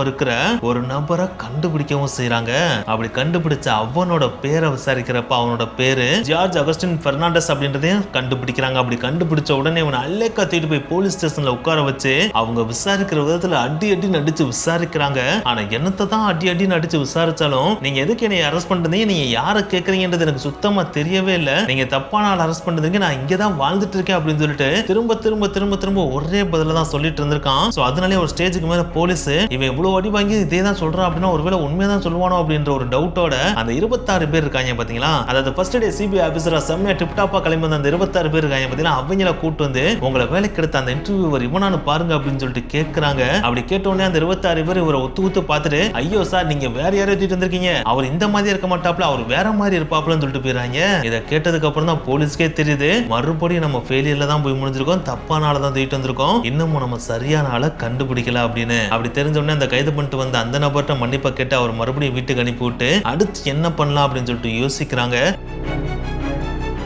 இருக்கிற ஒரு நபரை கண்டுபிடிக்கவும் செய்யறாங்க. அப்படி கண்டுபிடிச்ச அவனோட பேரை விசாரிக்கிறப்ப அவனோட பேரு ஜார்ஜ் அகஸ்டின் பெர்னாண்டஸ் அப்படின்றதையும் கண்டுபிடிக்கிறாங்க. அப்படி கண்டுபிடிச்ச உடனே இவனை அல்லேக்கா தூக்கிட்டு போய் போலீஸ் ஸ்டேஷன்ல உட்கார வச்சு அவங்க விசாரிக்கிற விதத்துல அடி அடி நடிச்சு விசாரிக்கிறாங்க. ஆனா என்னத்தை தான் அடி அடி நடிச்சு விசாரிச்சாலும் நீங்க எதுக்கு என்னை அரெஸ்ட் பண்றீங்க, நீங்க யாரை கேட்கறீங்கன்றது எனக்கு சுத்தமா தெரியவே இல்லை, நீங்க தப்பான ஆள் அரெஸ்ட் பண்றீங்க, நான் இங்கதான் வாழ்ந்துட்டு இருக்கேன் அப்படின்னு சொல்லிட்டு திரும்ப திரும்ப திரும்ப திரும்ப ஒரே பதில தான் சொல்லிட்டு இருந்திருக்கான். சோ அதனாலே ஒரு ஸ்டேஜுக்கு மேல போலீஸ் இவன் இவ்வளவு அடி வாங்கி இதே தான் சொல்றான் அப்படின்னா ஒருவேளை உண்மையதான் சொல்லுவானோ அப்படின்ற ஒரு டவுட்டோட அந்த 26 பேர் இருக்காங்க பாத்தீங்களா, அதாவது ஃபர்ஸ்ட் டே சிபிஐ ஆபீசரா செம்மையா டிப்டாப்பா கிளம்பி வந்த அந்த 26 பேர் இருக்காங்க பாத்தீங்களா, அவங்கள கூட்டு வந்து உங்களை வேலைக்கு எடுத்த அந்த இன்டர்வியூவர் இவனானு பாருங்க அப்படின்னு சொல்லிட்டு கேட்கறாங்க. அப்படி கேட்ட உடனே அந்த 26 பேர் இவரை ஒத்து பார்த்துட்டு ஐயோ சார் நீங்க வேற யாரையும் தூக்கிட்டு வந்திருக்கீங்க, அவர் இந்த மாதிரி இருக்க மாட்டாப்ல, அவர் வேற மாதிரி இருப்பாப்லன்னு சொல்லிட்டு போயிறாங்க. இதை கேட்டதுக்கு அப்புறம் தான் போலீஸ்க்கே தெரியுது மறுபடியும் நம்ம ஃபெயிலியர்ல தான் போய் முடிஞ்சிருக்கோம், தப்பான ஆளை தான் தூக்கிட்டு வந்திருக்கோம், இன்னமும் நம்ம சரியான ஆளை கண்டுபிடிக்கல அப்படின்னு. அப்படி தெரிஞ்ச உடனே அந்த கைது பண்ணிட்டு வந்த அந்த நபர்கிட்ட மன்னிப்பை கேட்டு அவர் மறுபடியும் வீட்டுக்கு அனுப்பி விட்டு அடுத்து என்ன பண்ணலாம் அப்படின்னு சொல்லிட்டு யோசிக்கிறாங்க.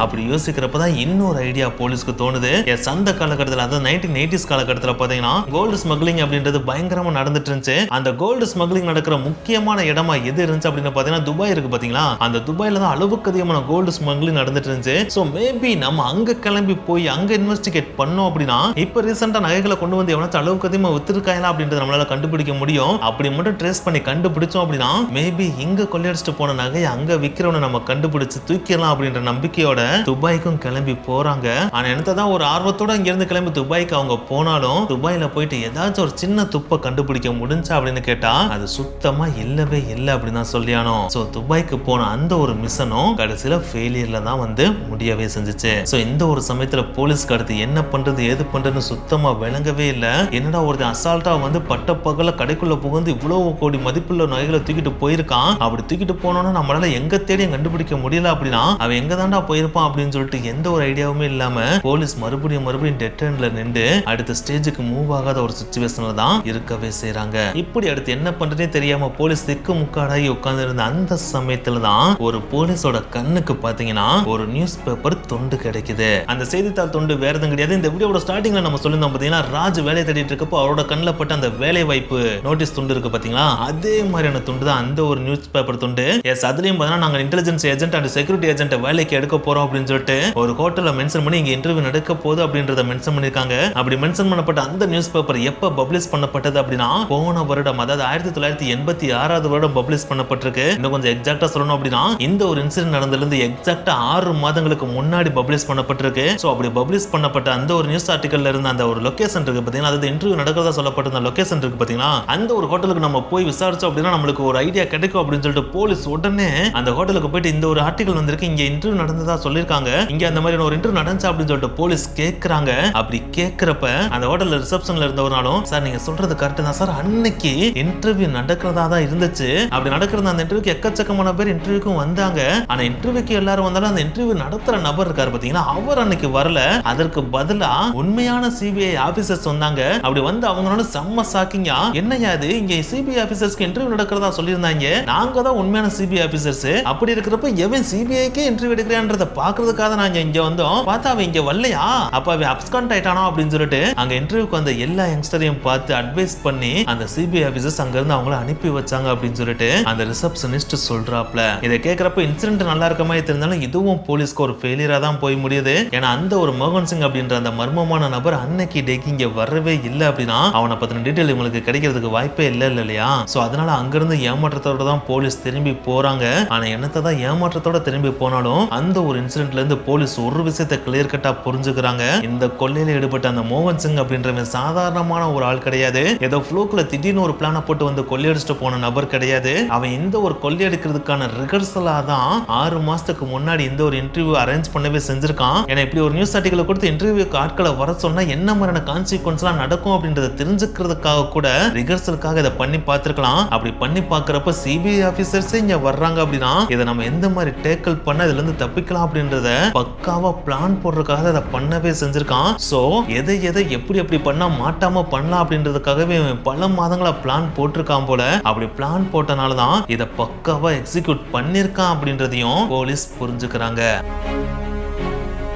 அப்படி யோசிக்கிறப்பதான் இன்னொரு ஐடியா போலீஸ்க்கு தோணுது. அந்த காலகட்டத்தில் அதாவது 1980s காலகட்டத்தில் பாத்தீங்கன்னா கோல்டு ஸ்மக்லிங் அப்படின்றது பயங்கரமா நடந்துட்டு இருந்துச்சு. அந்த கோல்டு ஸ்மக்லிங் நடக்கிற முக்கியமான இடமா எது இருந்துச்சு அப்படின்னு பாத்தீங்கன்னா துபாய் இருக்கு பாத்தீங்களா, அந்த துபாயில தான் அளவுக்கு அதிகமான கோல்டு ஸ்மக்லிங் நடந்துட்டு இருந்துச்சு. சோ மேபி நம்ம அங்க கிளம்பி போய் அங்க இன்வெஸ்டிகேட் பண்ணோம் அப்படின்னா இப்ப ரீசெண்டா நகைகளை கொண்டு வந்து எவனாச்சும் அளவுக்கு அதிகமா வித்திருக்காங்களா அப்படின்றத நம்மளால கண்டுபிடிக்க முடியும். அப்படி மட்டும் ட்ரேஸ் பண்ணி கண்டுபிடிச்சோம் அப்படின்னா மேபி இங்க கொள்ளையடிச்சிட்டு போன நகையை அங்க விக்கிறவனை நம்ம கண்டுபிடிச்சு தூக்கிடலாம் அப்படின்ற நம்பிக்கையோட துபாய்க்கும் கிளம்பி போறாங்க. ஆனா என்னதான் ஒரு ஆர்வத்தோட இங்க இருந்து கிளம்பி துபாய்க்கு அவங்க போனாலும் துபாயில போயிட்டு ஏதாச்சும் ஒரு சின்ன துப்பை கண்டுபிடிக்க முடிஞ்சா அப்படின்னு கேட்டா அது சுத்தமா இல்லவே இல்லை அப்படின்னு தான் சொல்லியானோ. சோ துபாய்க்கு போன அந்த ஒரு மிஷனும் கடைசியில ஃபெயிலியர்ல தான் வந்து முடியவே செஞ்சுச்சு. சோ இந்த ஒரு சமயத்துல போலீஸ்க்கு அடுத்து என்ன பண்றது ஏது பண்றதுன்னு சுத்தமா விளங்கவே இல்லை. என்னடா ஒருத்தன் அசால்ட்டா வந்து பட்ட பகல கடைக்குள்ள புகுந்து இவ்வளவு கோடி மதிப்புள்ள நகைகளை தூக்கிட்டு போயிருக்கான், அப்படி தூக்கிட்டு போனோம்னா நம்மளால எங்க தேடியும் கண்டுபிடிக்க முடியல அப்படின்னா அவன் எங்க தாண்டா போயிருப்பான் அப்படின்னு சொல்லிட்டு எந்த ஒரு ஐடியாவுமே இல்லாம போலீஸ் மறுபடியும் டெட் எண்ட்ல நின்று அடுத்த ஸ்டேஜுக்கு மூவ் ஆகாத ஒரு சிச்சுவேஷன்ல தான் இருக்கவே செய்றாங்க. இப்படி அடுத்து என்ன பண்றதே தெரியாம போலீஸ் திக்கு முக்காடாகி உட்கார்ந்து இருந்த அந்த சமயத்துல தான் ஒரு போலீஸோட கண்ணுக்கு பாத்தீங்கன்னா ஒரு நியூஸ் பேப்பர் துண்டு கிடைக்குது. அந்த செய்தித்தாள் துண்டு வேற எதுவும் கிடையாது. இந்த வீடியோட ஸ்டார்டிங்ல நம்ம சொல்லியிருந்தோம் பாத்தீங்கன்னா ராஜ் வேலை தேடிட்டு இருக்கப்போ அவரோட கண்ணில் பட்ட அந்த வேலை வாய்ப்பு நோட்டீஸ் துண்டு இருக்கு பாத்தீங்களா, அதே மாதிரியான துண்டு தான் அந்த ஒரு நியூஸ் பேப்பர் துண்டு. எஸ் அதுலயும் பாத்தீங்கன்னா நாங்க intelligence agent and security agent வேலைக்கு எடுக்க போறோம் அப்படின்னு சொல்லிட்டு ஒரு ஹோட்டல்ல மென்ஷன் பண்ணி இங்க இன்டர்வியூ நடக்க போகுது அப்படின்றத மென்ஷன் பண்ணிருக்காங்க. அப்படி மென்ஷன் பண்ணப்பட்ட அந்த நியூஸ் பேப்பர் எப்ப பப்ளிஷ் பண்ணப்பட்டது அப்படின்னா போன வருடம் அதாவது 1986 வருடம் பப்ளிஷ் பண்ணப்பட்டிருக்கு. இன்னும் கொஞ்சம் எக்ஸாக்ட்டா சொல்லணும் அப்படின்னா இந்த ஒரு இன்சிடென்ட் நடந்ததிலிருந்து எக்ஸாக்ட்டா 6 மாதங்களுக்கு முன்னாடி பப்ளிஷ் பண்ணப்பட்டிருக்கு. சோ அப்படி பப்ளிஷ் பண்ணப்பட்ட அந்த ஒரு நியூஸ் ஆர்டிகல்ல இருந்த அந்த ஒரு லொகேஷன் இருக்கு பாத்தீங்கன்னா, அதாவது இன்டர்வியூ நடக்கிறதா சொல்லப்பட்ட அந்த லொகேஷன் இருக்கு பாத்தீங்கன்னா, அந்த ஒரு ஹோட்டலுக்கு நம்ம போய் விசாரிச்சோம் அப்படின்னா நம்மளுக்கு ஒரு ஐடியா கிடைக்கும் அப்படின்னு சொல்லிட்டு போலீஸ் உடனே அந்த ஹோட்டலுக்கு போயிட்டு இந்த ஒரு ஆர்டிகல் வந்திருக்கு, இங்க இன்டர்வியூ நடந்ததா சொல்லிருக்காங்க, இங்க அந்த மாதிரி ஒரு இன்டர்வியூ நடந்துச்சு அப்படின்னு சொல்லிட்டு போலீஸ் கேக்குறாங்க. அப்படி கேக்குறப்ப அந்த ஹோட்டல்ல ரிசப்ஷன்ல இருந்தவனாலும் சார் நீங்க சொல்றது கரெக்ட் தான் சார், அன்னைக்கு இன்டர்வியூ நடக்கிறதா தான் இருந்துச்சு, அப்படி நடக்கிறது அந்த இன்டர்வியூக்கு எக்கச்சக்கமான பேர் இன்டர்வியூக்கும் வந்தாங்க, ஆனா இன்டர்வியூக்கு எல்லாரும் வந்தாலும் அந்த இன்டர்வியூ நடத்துற நபர் இருக்காரு பாத்தீங்கன்னா அவர் அன்னைக்கு வரல, அதற்கு பதிலா உண்மையான சிபிஐ ஆபீசர்ஸ் வந்தாங்க. அப்படி வந்து அவங்களோட செம்ம சாக்கிங்கா என்னையா இது இங்க சிபிஐ ஆபீசர்ஸ்க்கு இன்டர்வியூ நடக்கிறதா சொல்லியிருந்தாங்க, நாங்க தான் உண்மையான சிபிஐ ஆபீசர்ஸ், அப்படி இருக்கிறப்ப எவன் சிபிஐக்கே இன்டர்வியூ எடுக்கிறான்றத பாக்குறதுக்காக நாங்க இங்க வந்தோம், பார்த்தா அவன் இங்க வரலையா, அப்ப அவன் அப்ஸ்காண்ட் ஆயிட்டானா அப்படின்னு சொல்லிட்டு அங்க இன்டர்வியூக்கு வந்த எல்லா யங்ஸ்டரையும் பார்த்து அட்வைஸ் பண்ணி அந்த சிபிஐ ஆபீசர்ஸ் அங்க இருந்து அவங்கள அனுப்பி வச்சாங்க அப்படின்னு சொல்லிட்டு அந்த ரிசப்ஷனிஸ்ட் சொல்றாப்ல. இதை கேட்கறப்ப இன்சிடென்ட் நல்லா இருக்க மாதிரி தெரிஞ்சாலும் இதுவும் போலீஸ்க்கு ஒரு ஃபெயிலியரா தான் போய் முடியுது. ஏன்னா அந்த ஒரு மோகன் சிங் அப்படின்ற அந்த மர்மமான நபர் அன்னைக்கு டேக்கு இங்க வரவே இல்லை அப்படின்னா அவனை பத்தின டீடைல் இவங்களுக்கு கிடைக்கிறதுக்கு வாய்ப்பே இல்லை இல்லையா. சோ அதனால அங்கிருந்து ஏமாற்றத்தோட தான் போலீஸ் திரும்பி போறாங்க. ஆனா என்னத்தை தான் ஏமாற்றத்தோட திரும்பி போனாலும் அந்த ஒரு இன்சிடென்ட்ல இருந்து போலீஸ் ஒரு விஷயத்தை கிளியர் கட்டா புரிஞ்சுக்கிறாங்க. இந்த கொள்ளையில ஈடுபட்ட அந்த மோகன் சிங் அப்படின்றவன் சாதாரணமான ஒரு ஆள் கிடையாது, ஏதோ ஃப்ளோக்ல திடீர்னு ஒரு பிளான போட்டு வந்து கொள்ளையடிச்சுட்டு போன நபர் கிடையாது. அவன் இந்த ஒரு கொள்ளையடிக்கிறதுக்கான ரிகர்சலா தான் 6 மாசத்துக்கு முன்னாடி இந்த ஒரு இன்டர்வியூ அரேஞ்ச் பண்ணவே செஞ்சிருக்கான். ஏன்னா இப்படி ஒரு நியூஸ் ஆர்டிகல் கொடுத்து இன்டர்வியூக்கு ஆட்களை வர சொன்னா என்ன மாதிரியான கான்சிக்வன்ஸ் எல்லாம் நடக்கும் அப்படின்றத தெரிஞ்சுக்கிறதுக்காக கூட ரிகர்சலுக்காக இதை பண்ணி பார்த்திருக்கலாம். அப்படி பண்ணி பார்க்கறப்ப சிபிஐ ஆபீசர்ஸ் இங்க வர்றாங்க அப்படின்னா இதை நம்ம எந்த மாதிரி டேக்கிள் பண்ண இதுல இருந்து தப்பிக்கலாம் அப்படின்னு அப்படின்றத பக்காவா பிளான் போடுறதுக்காக அதை பண்ணவே செஞ்சிருக்கான். சோ எதை எப்படி பண்ணா மாட்டாம பண்ணலாம் அப்படின்றதுக்காகவே பல மாதங்களா பிளான் போட்டிருக்கான் போல. அப்படி பிளான் போட்டனாலதான் இதை பக்காவா எக்ஸிக்யூட் பண்ணிருக்கான் அப்படின்றதையும் போலீஸ் புரிஞ்சுக்கிறாங்க.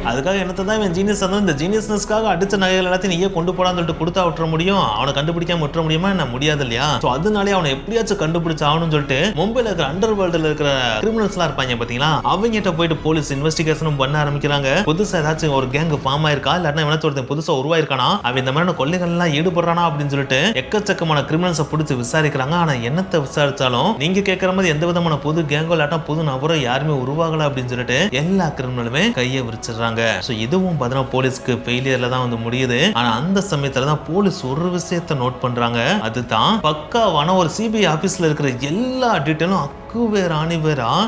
அதுக்காக என்னத்தை தான் இவன் ஜீனியஸ் இருந்தாலும் இந்த ஜீனியஸ்னஸ்க்காக அடிச்ச நகைகள் எல்லாத்தையும் நீயே கொண்டு போடான்னு சொல்லிட்டு கொடுத்தா விட்டுற முடியும்? அவனை கண்டுபிடிக்காம விட்டுற முடியுமா? என்ன முடியாது இல்லையா? சோ அதனாலே அவனை எப்படியாச்சும் கண்டுபிடிச்சு ஆகணும்னு சொல்லிட்டு மும்பைல இருக்கிற அண்டர் வேர்ல்டுல இருக்கிற கிரிமினல்ஸ் எல்லாம் இருப்பாங்க பாத்தீங்களா, அவங்ககிட்ட போயிட்டு போலீஸ் இன்வெஸ்டிகேஷனும் பண்ண ஆரம்பிக்கிறாங்க. புதுசா ஏதாச்சும் ஒரு கேங் ஃபார்ம் ஆயிருக்கா, இல்லாட்டா எவனாச்சும் ஒருத்தன் புதுசா உருவாயிருக்கானா, அவன் இந்த மாதிரி கொள்ளைகள் எல்லாம் ஈடுபடுறானா அப்படின்னு சொல்லிட்டு எக்கச்சக்கமான கிரிமினல்ஸை பிடிச்சி விசாரிக்கிறாங்க. ஆனா என்னத்தை விசாரிச்சாலும் நீங்க கேட்கற மாதிரி எந்த விதமான புது கேங்கோ இல்லாட்டா புது நபரோ யாருமே உருவாகல அப்படின்னு சொல்லிட்டு எல்லா கிரிமினலுமே கையை விரிச்சிடுறாங்க. சோ இதுவும் பார்த்தீங்கன்னா போலீஸ்க்கு ஃபெயிலியர்ல தான் வந்து முடியுது. ஆனா அந்த சமயத்துல தான் போலீஸ் ஒரு விஷயத்தை நோட் பண்றாங்க. அதுதான் பக்காவான ஒரு சிபிஐ ஆபீஸ்ல இருக்கிற எல்லா டீட்டெயிலும்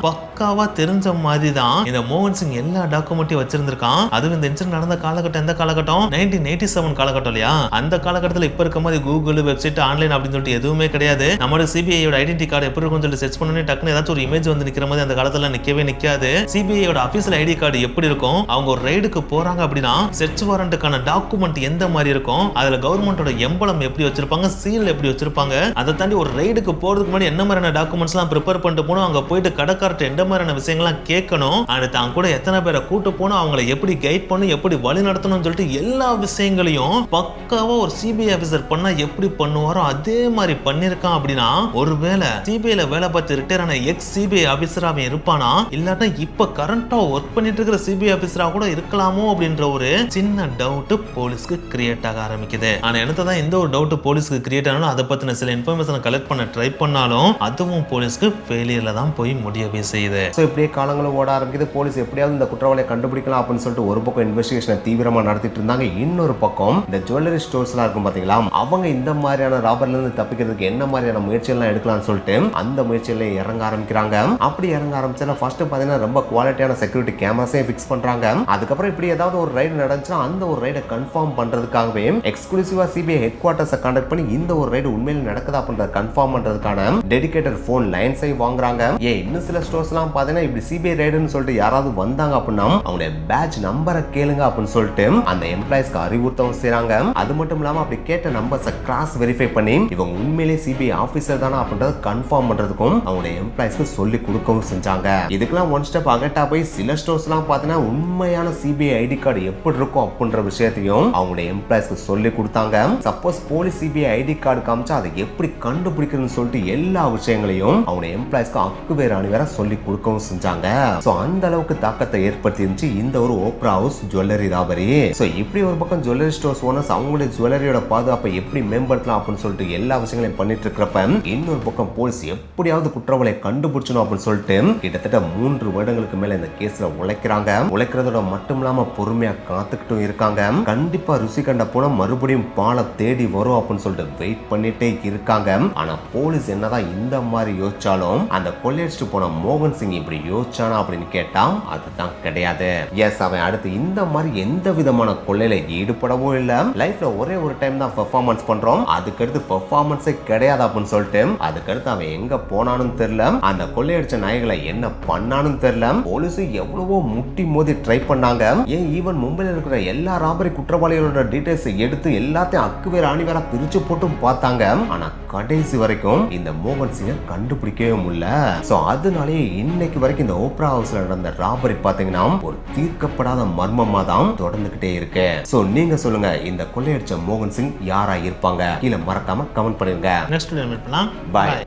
பக்காவா தெரிஞ்ச மாதிரி தான் இந்த மோகன் சிங் எல்லா டாக்குமெண்ட்டையும் வச்சிருந்திருக்கான். அதுவும் இந்த இன்சிடென்ட் நடந்த காலகட்டம் எந்த காலகட்டம்? 1987 காலகட்டம் இல்லையா? அந்த காலகட்டத்தில் இப்ப இருக்க மாதிரி கூகுள் வெப்சைட் ஆன்லைன் அப்படின்னு சொல்லிட்டு எதுவுமே கிடையாது. நம்மளோட சிபிஐயோட ஐடென்டி கார்டு எப்படி இருக்கும்னு சொல்லிட்டு சர்ச் பண்ணி டக்குன்னு ஏதாச்சும் ஒரு இமேஜ் வந்து நிக்கிற மாதிரி அந்த காலத்துல நிக்கவே நிக்காது. சிபிஐயோட ஆபீஸ்ல ஐடி கார்டு எப்படி இருக்கும்? அவங்க ஒரு ரைடுக்கு போறாங்க அப்படின்னா சர்ச் வாரண்ட்டுக்கான டாக்குமெண்ட் எந்த மாதிரி இருக்கும், அதுல கவர்மெண்டோட எம்பளம் எப்படி வச்சிருப்பாங்க, சீல் எப்படி வச்சிருப்பாங்க, அதை தாண்டி ஒரு ரைடுக்கு போறதுக்கு முன்னாடி என்ன மாதிரியான டாக்குமெண்ட்ஸ் எல்லாம் ப்ரிப்பேர் பண்ணிட்டு போனோம், அங்க போயிட்டு கடைக்காரர்கிட்ட எந்த மாதிரியான விஷயங்கள்லாம் கேட்கணும், அது தான் கூட எத்தனை பேரை கூட்டு போகணும், அவங்களை எப்படி கைட் பண்ணணும், எப்படி வழி நடத்தணும்னு சொல்லிட்டு எல்லா விஷயங்களையும் பக்காவா ஒரு சிபிஐ ஆபீசர் பண்ணா எப்படி பண்ணுவாரோ அதே மாதிரி பண்ணிருக்கான். அப்படின்னா ஒருவேளை சிபிஐல வேலை பார்த்து ரிட்டையர் ஆன எக்ஸ் சிபிஐ ஆபீசரா அவன் இருப்பானா, இல்லாட்டா இப்ப கரண்டா ஒர்க் பண்ணிட்டு இருக்கிற சிபிஐ ஆபீசரா கூட இருக்கலாமோ அப்படின்ற ஒரு சின்ன டவுட் போலீஸ்க்கு கிரியேட் ஆக ஆரம்பிக்குது. ஆனா என்னத்தை தான் இந்த ஒரு டவுட் போலீஸ்க்கு கிரியேட் ஆனாலும் அதை பத்தின சில இன்ஃபர்மேஷனை கலெக்ட் பண்ண ட்ரை பண்ணாலும் அதுவும் போலீஸ்க்கு ஃபெயிலியர்ல தான் போய் முடியவே செய்யுது. ஸோ இப்படியே காலங்களும் ஓட ஆரம்பிக்குது. போலீஸ் எப்படியாவது இந்த குற்றவாளியை கண்டுபிடிக்கலாம் அப்படின்னு சொல்லிட்டு ஒரு பக்கம் இன்வெஸ்டிகேஷனை தீவிரமா நடத்திட்டு இருந்தாங்க. இன்னொரு பக்கம் இந்த ஜுவல்லரி ஸ்டோர்ஸ்லாம் இருக்கும் பாத்தீங்களா, அவங்க இந்த மாதிரியான ராபர்ல இருந்து தப்பிக்கிறதுக்கு என்ன மாதிரியான முயற்சியெல்லாம் எடுக்கலாம்னு சொல்லிட்டு அந்த முயற்சியில இறங்க ஆரம்பிக்கிறாங்க. அப்படி இறங்க ஆரம்பிச்சா ஃபர்ஸ்ட் பாத்தீங்கன்னா ரொம்ப குவாலிட்டியான செக்யூரிட்டி கேமராஸே ஃபிக்ஸ் பண்றாங்க. அதுக்கப்புறம் இப்படி ஏதாவது ஒரு ரைடு நடந்துச்சுன்னா அந்த ஒரு ரைடை கன்ஃபார்ம் பண்றதுக்காகவே எக்ஸ்க்ளூசிவா சிபிஐ ஹெட் குவார்ட்டர்ஸை கான்டாக்ட் பண்ணி இந்த ஒரு ரைடு உண்மையில நடக்குதா அப்படின்றத கன்ஃபார்ம் பண்றதுக்கான டெடிகேட்டட் போன் லைன்ஸை வாங்குறாங்க. இன்னும் சில ஸ்டோர்ஸ்லாம் பாத்தீங்கன்னா இப்படி சிபிஐ ரைடுன்னு சொல்லிட்டு யாராவது வந்தாங்க அப்படின்னா அவங்களுடைய பேட்ச் நம்பரை கேளுங்க அப்படின்னு சொல்லிட்டு அந்த எம்ப்ளாயிஸ்க்கு அறிவுறுத்தவும் செய்றாங்க. அது மட்டும் இல்லாம அப்படி கேட்ட நம்பர்ஸை கிராஸ் வெரிஃபை பண்ணி இவங்க உண்மையிலேயே சிபிஐ ஆபீசர் தானா அப்படின்றத கன்ஃபார்ம் பண்றதுக்கும் அவங்களுடைய எம்ப்ளாயிஸ்க்கு சொல்லி கொடுக்கவும் செஞ்சாங்க. இதுக்கெல்லாம் ஒன் ஸ்டெப் அகட்டா போய் சில ஸ்டோர்ஸ்லாம் பாத்தீங்கன்னா உண்மையான சிபிஐ ஐடி கார்டு எப்படி இருக்கும் அப்படின்ற விஷயத்தையும் அவங்களுடைய எம்ப்ளாயிஸ்க்கு சொல்லி கொடுத்தாங்க. Suppose police CBI ID card காமிச்சா அதை எப்படி கண்டுபிடிக்கிறதுன்னு சொல்லிட்டு எல்லா விஷயங்களையும் அவங்களுடைய எம்ப்ளாயிஸ்க்கு அக்குவேர் அணிவேற சொல்லி கொடுக்கவும் செஞ்சாங்க. சோ அந்த அளவுக்கு தாக்கத்தை ஏற்படுத்தி இருந்துச்சு இந்த ஒரு Opera house jewellery robbery. So இப்படி ஒரு பக்கம் ஜுவல்லரி ஸ்டோர்ஸ் ஓனர்ஸ் அவங்களுடைய ஜுவல்லரியோட பாதுகாப்பை எப்படி மேம்படுத்தலாம் அப்படின்னு சொல்லிட்டு எல்லா விஷயங்களையும் பண்ணிட்டு இருக்கிறப்ப இன்னொரு பக்கம் போலீஸ் எப்படியாவது குற்றவாளியை கண்டுபிடிச்சணும் அப்படின்னு சொல்லிட்டு கிட்டத்தட்ட 3 வருடங்களுக்கு மேல இந்த கேஸ்ல உழைக்கிறதோட மட்டும் இல்லாம பொறுமையா காத்துக்கிட்டும் இருக்காங்க. கண்டிப்பா ருசி கண்ட போனா மறுபடியும் பாலை தேடி வரும் அப்படின்னு சொல்லிட்டு வெயிட் பண்ணிட்டே இருக்காங்க. ஆனா போலீஸ் என்னதான் இந்த மாதிரி யோசிச்சாலும் அந்த கொள்ளையடிச்சிட்டு போன மோகன் சிங் இப்படி யோசிச்சானா அப்படின்னு கேட்டா அதுதான் கிடையாது. எஸ், அவன் அடுத்து இந்த மாதிரி எந்த விதமான கொள்ளையில ஈடுபடவும் இல்ல. லைஃப்ல ஒரே ஒரு டைம் தான் பெர்ஃபார்மன்ஸ் பண்றோம், அதுக்கடுத்து பெர்ஃபார்மன்ஸே கிடையாது அப்படின்னு சொல்லிட்டு அதுக்கடுத்து அவன் எங்க போனான்னு தெரியல, அந்த கொள்ளையடிச்ச நாய்களை என்ன பண்ணான்னு தெரியல. போலீஸ் எவ்வளவோ முட்டி மோதி ட்ரை பண்ணாங்க. ஏன் ஈவன் மும்பைல இருக்கிற எல்லா ராபரி குற்றவாளிகளோட டீடைல்ஸ் எடுத்து எல்லாத்தையும் அக்குவேர் ஆணிவேரா பிரிச்சு போட்டும் பார்த்தாங்க. ஆனா கடைசி வரைக்கும் இந்த மோகன் சிங்கை கண்டுபிடிக்கவே முடியல. சோ அதனாலேயே இன்னைக்கு வரைக்கும் இந்த ஓப்ரா ஹவுஸ்ல நடந்த ராபரி பாத்தீங்கன்னா ஒரு தீர்க்கப்படாத மர்மமா தான் தொடர்ந்துகிட்டே இருக்கு. சோ நீங்க சொல்லுங்க, இந்த கொள்ளையடிச்ச மோகன் சிங் யாரா இருப்பாங்க? கீழே மறக்காம கமெண்ட் பண்ணுங்க. நெக்ஸ்ட் வீடியோல மீட் பண்ணலாம். பை.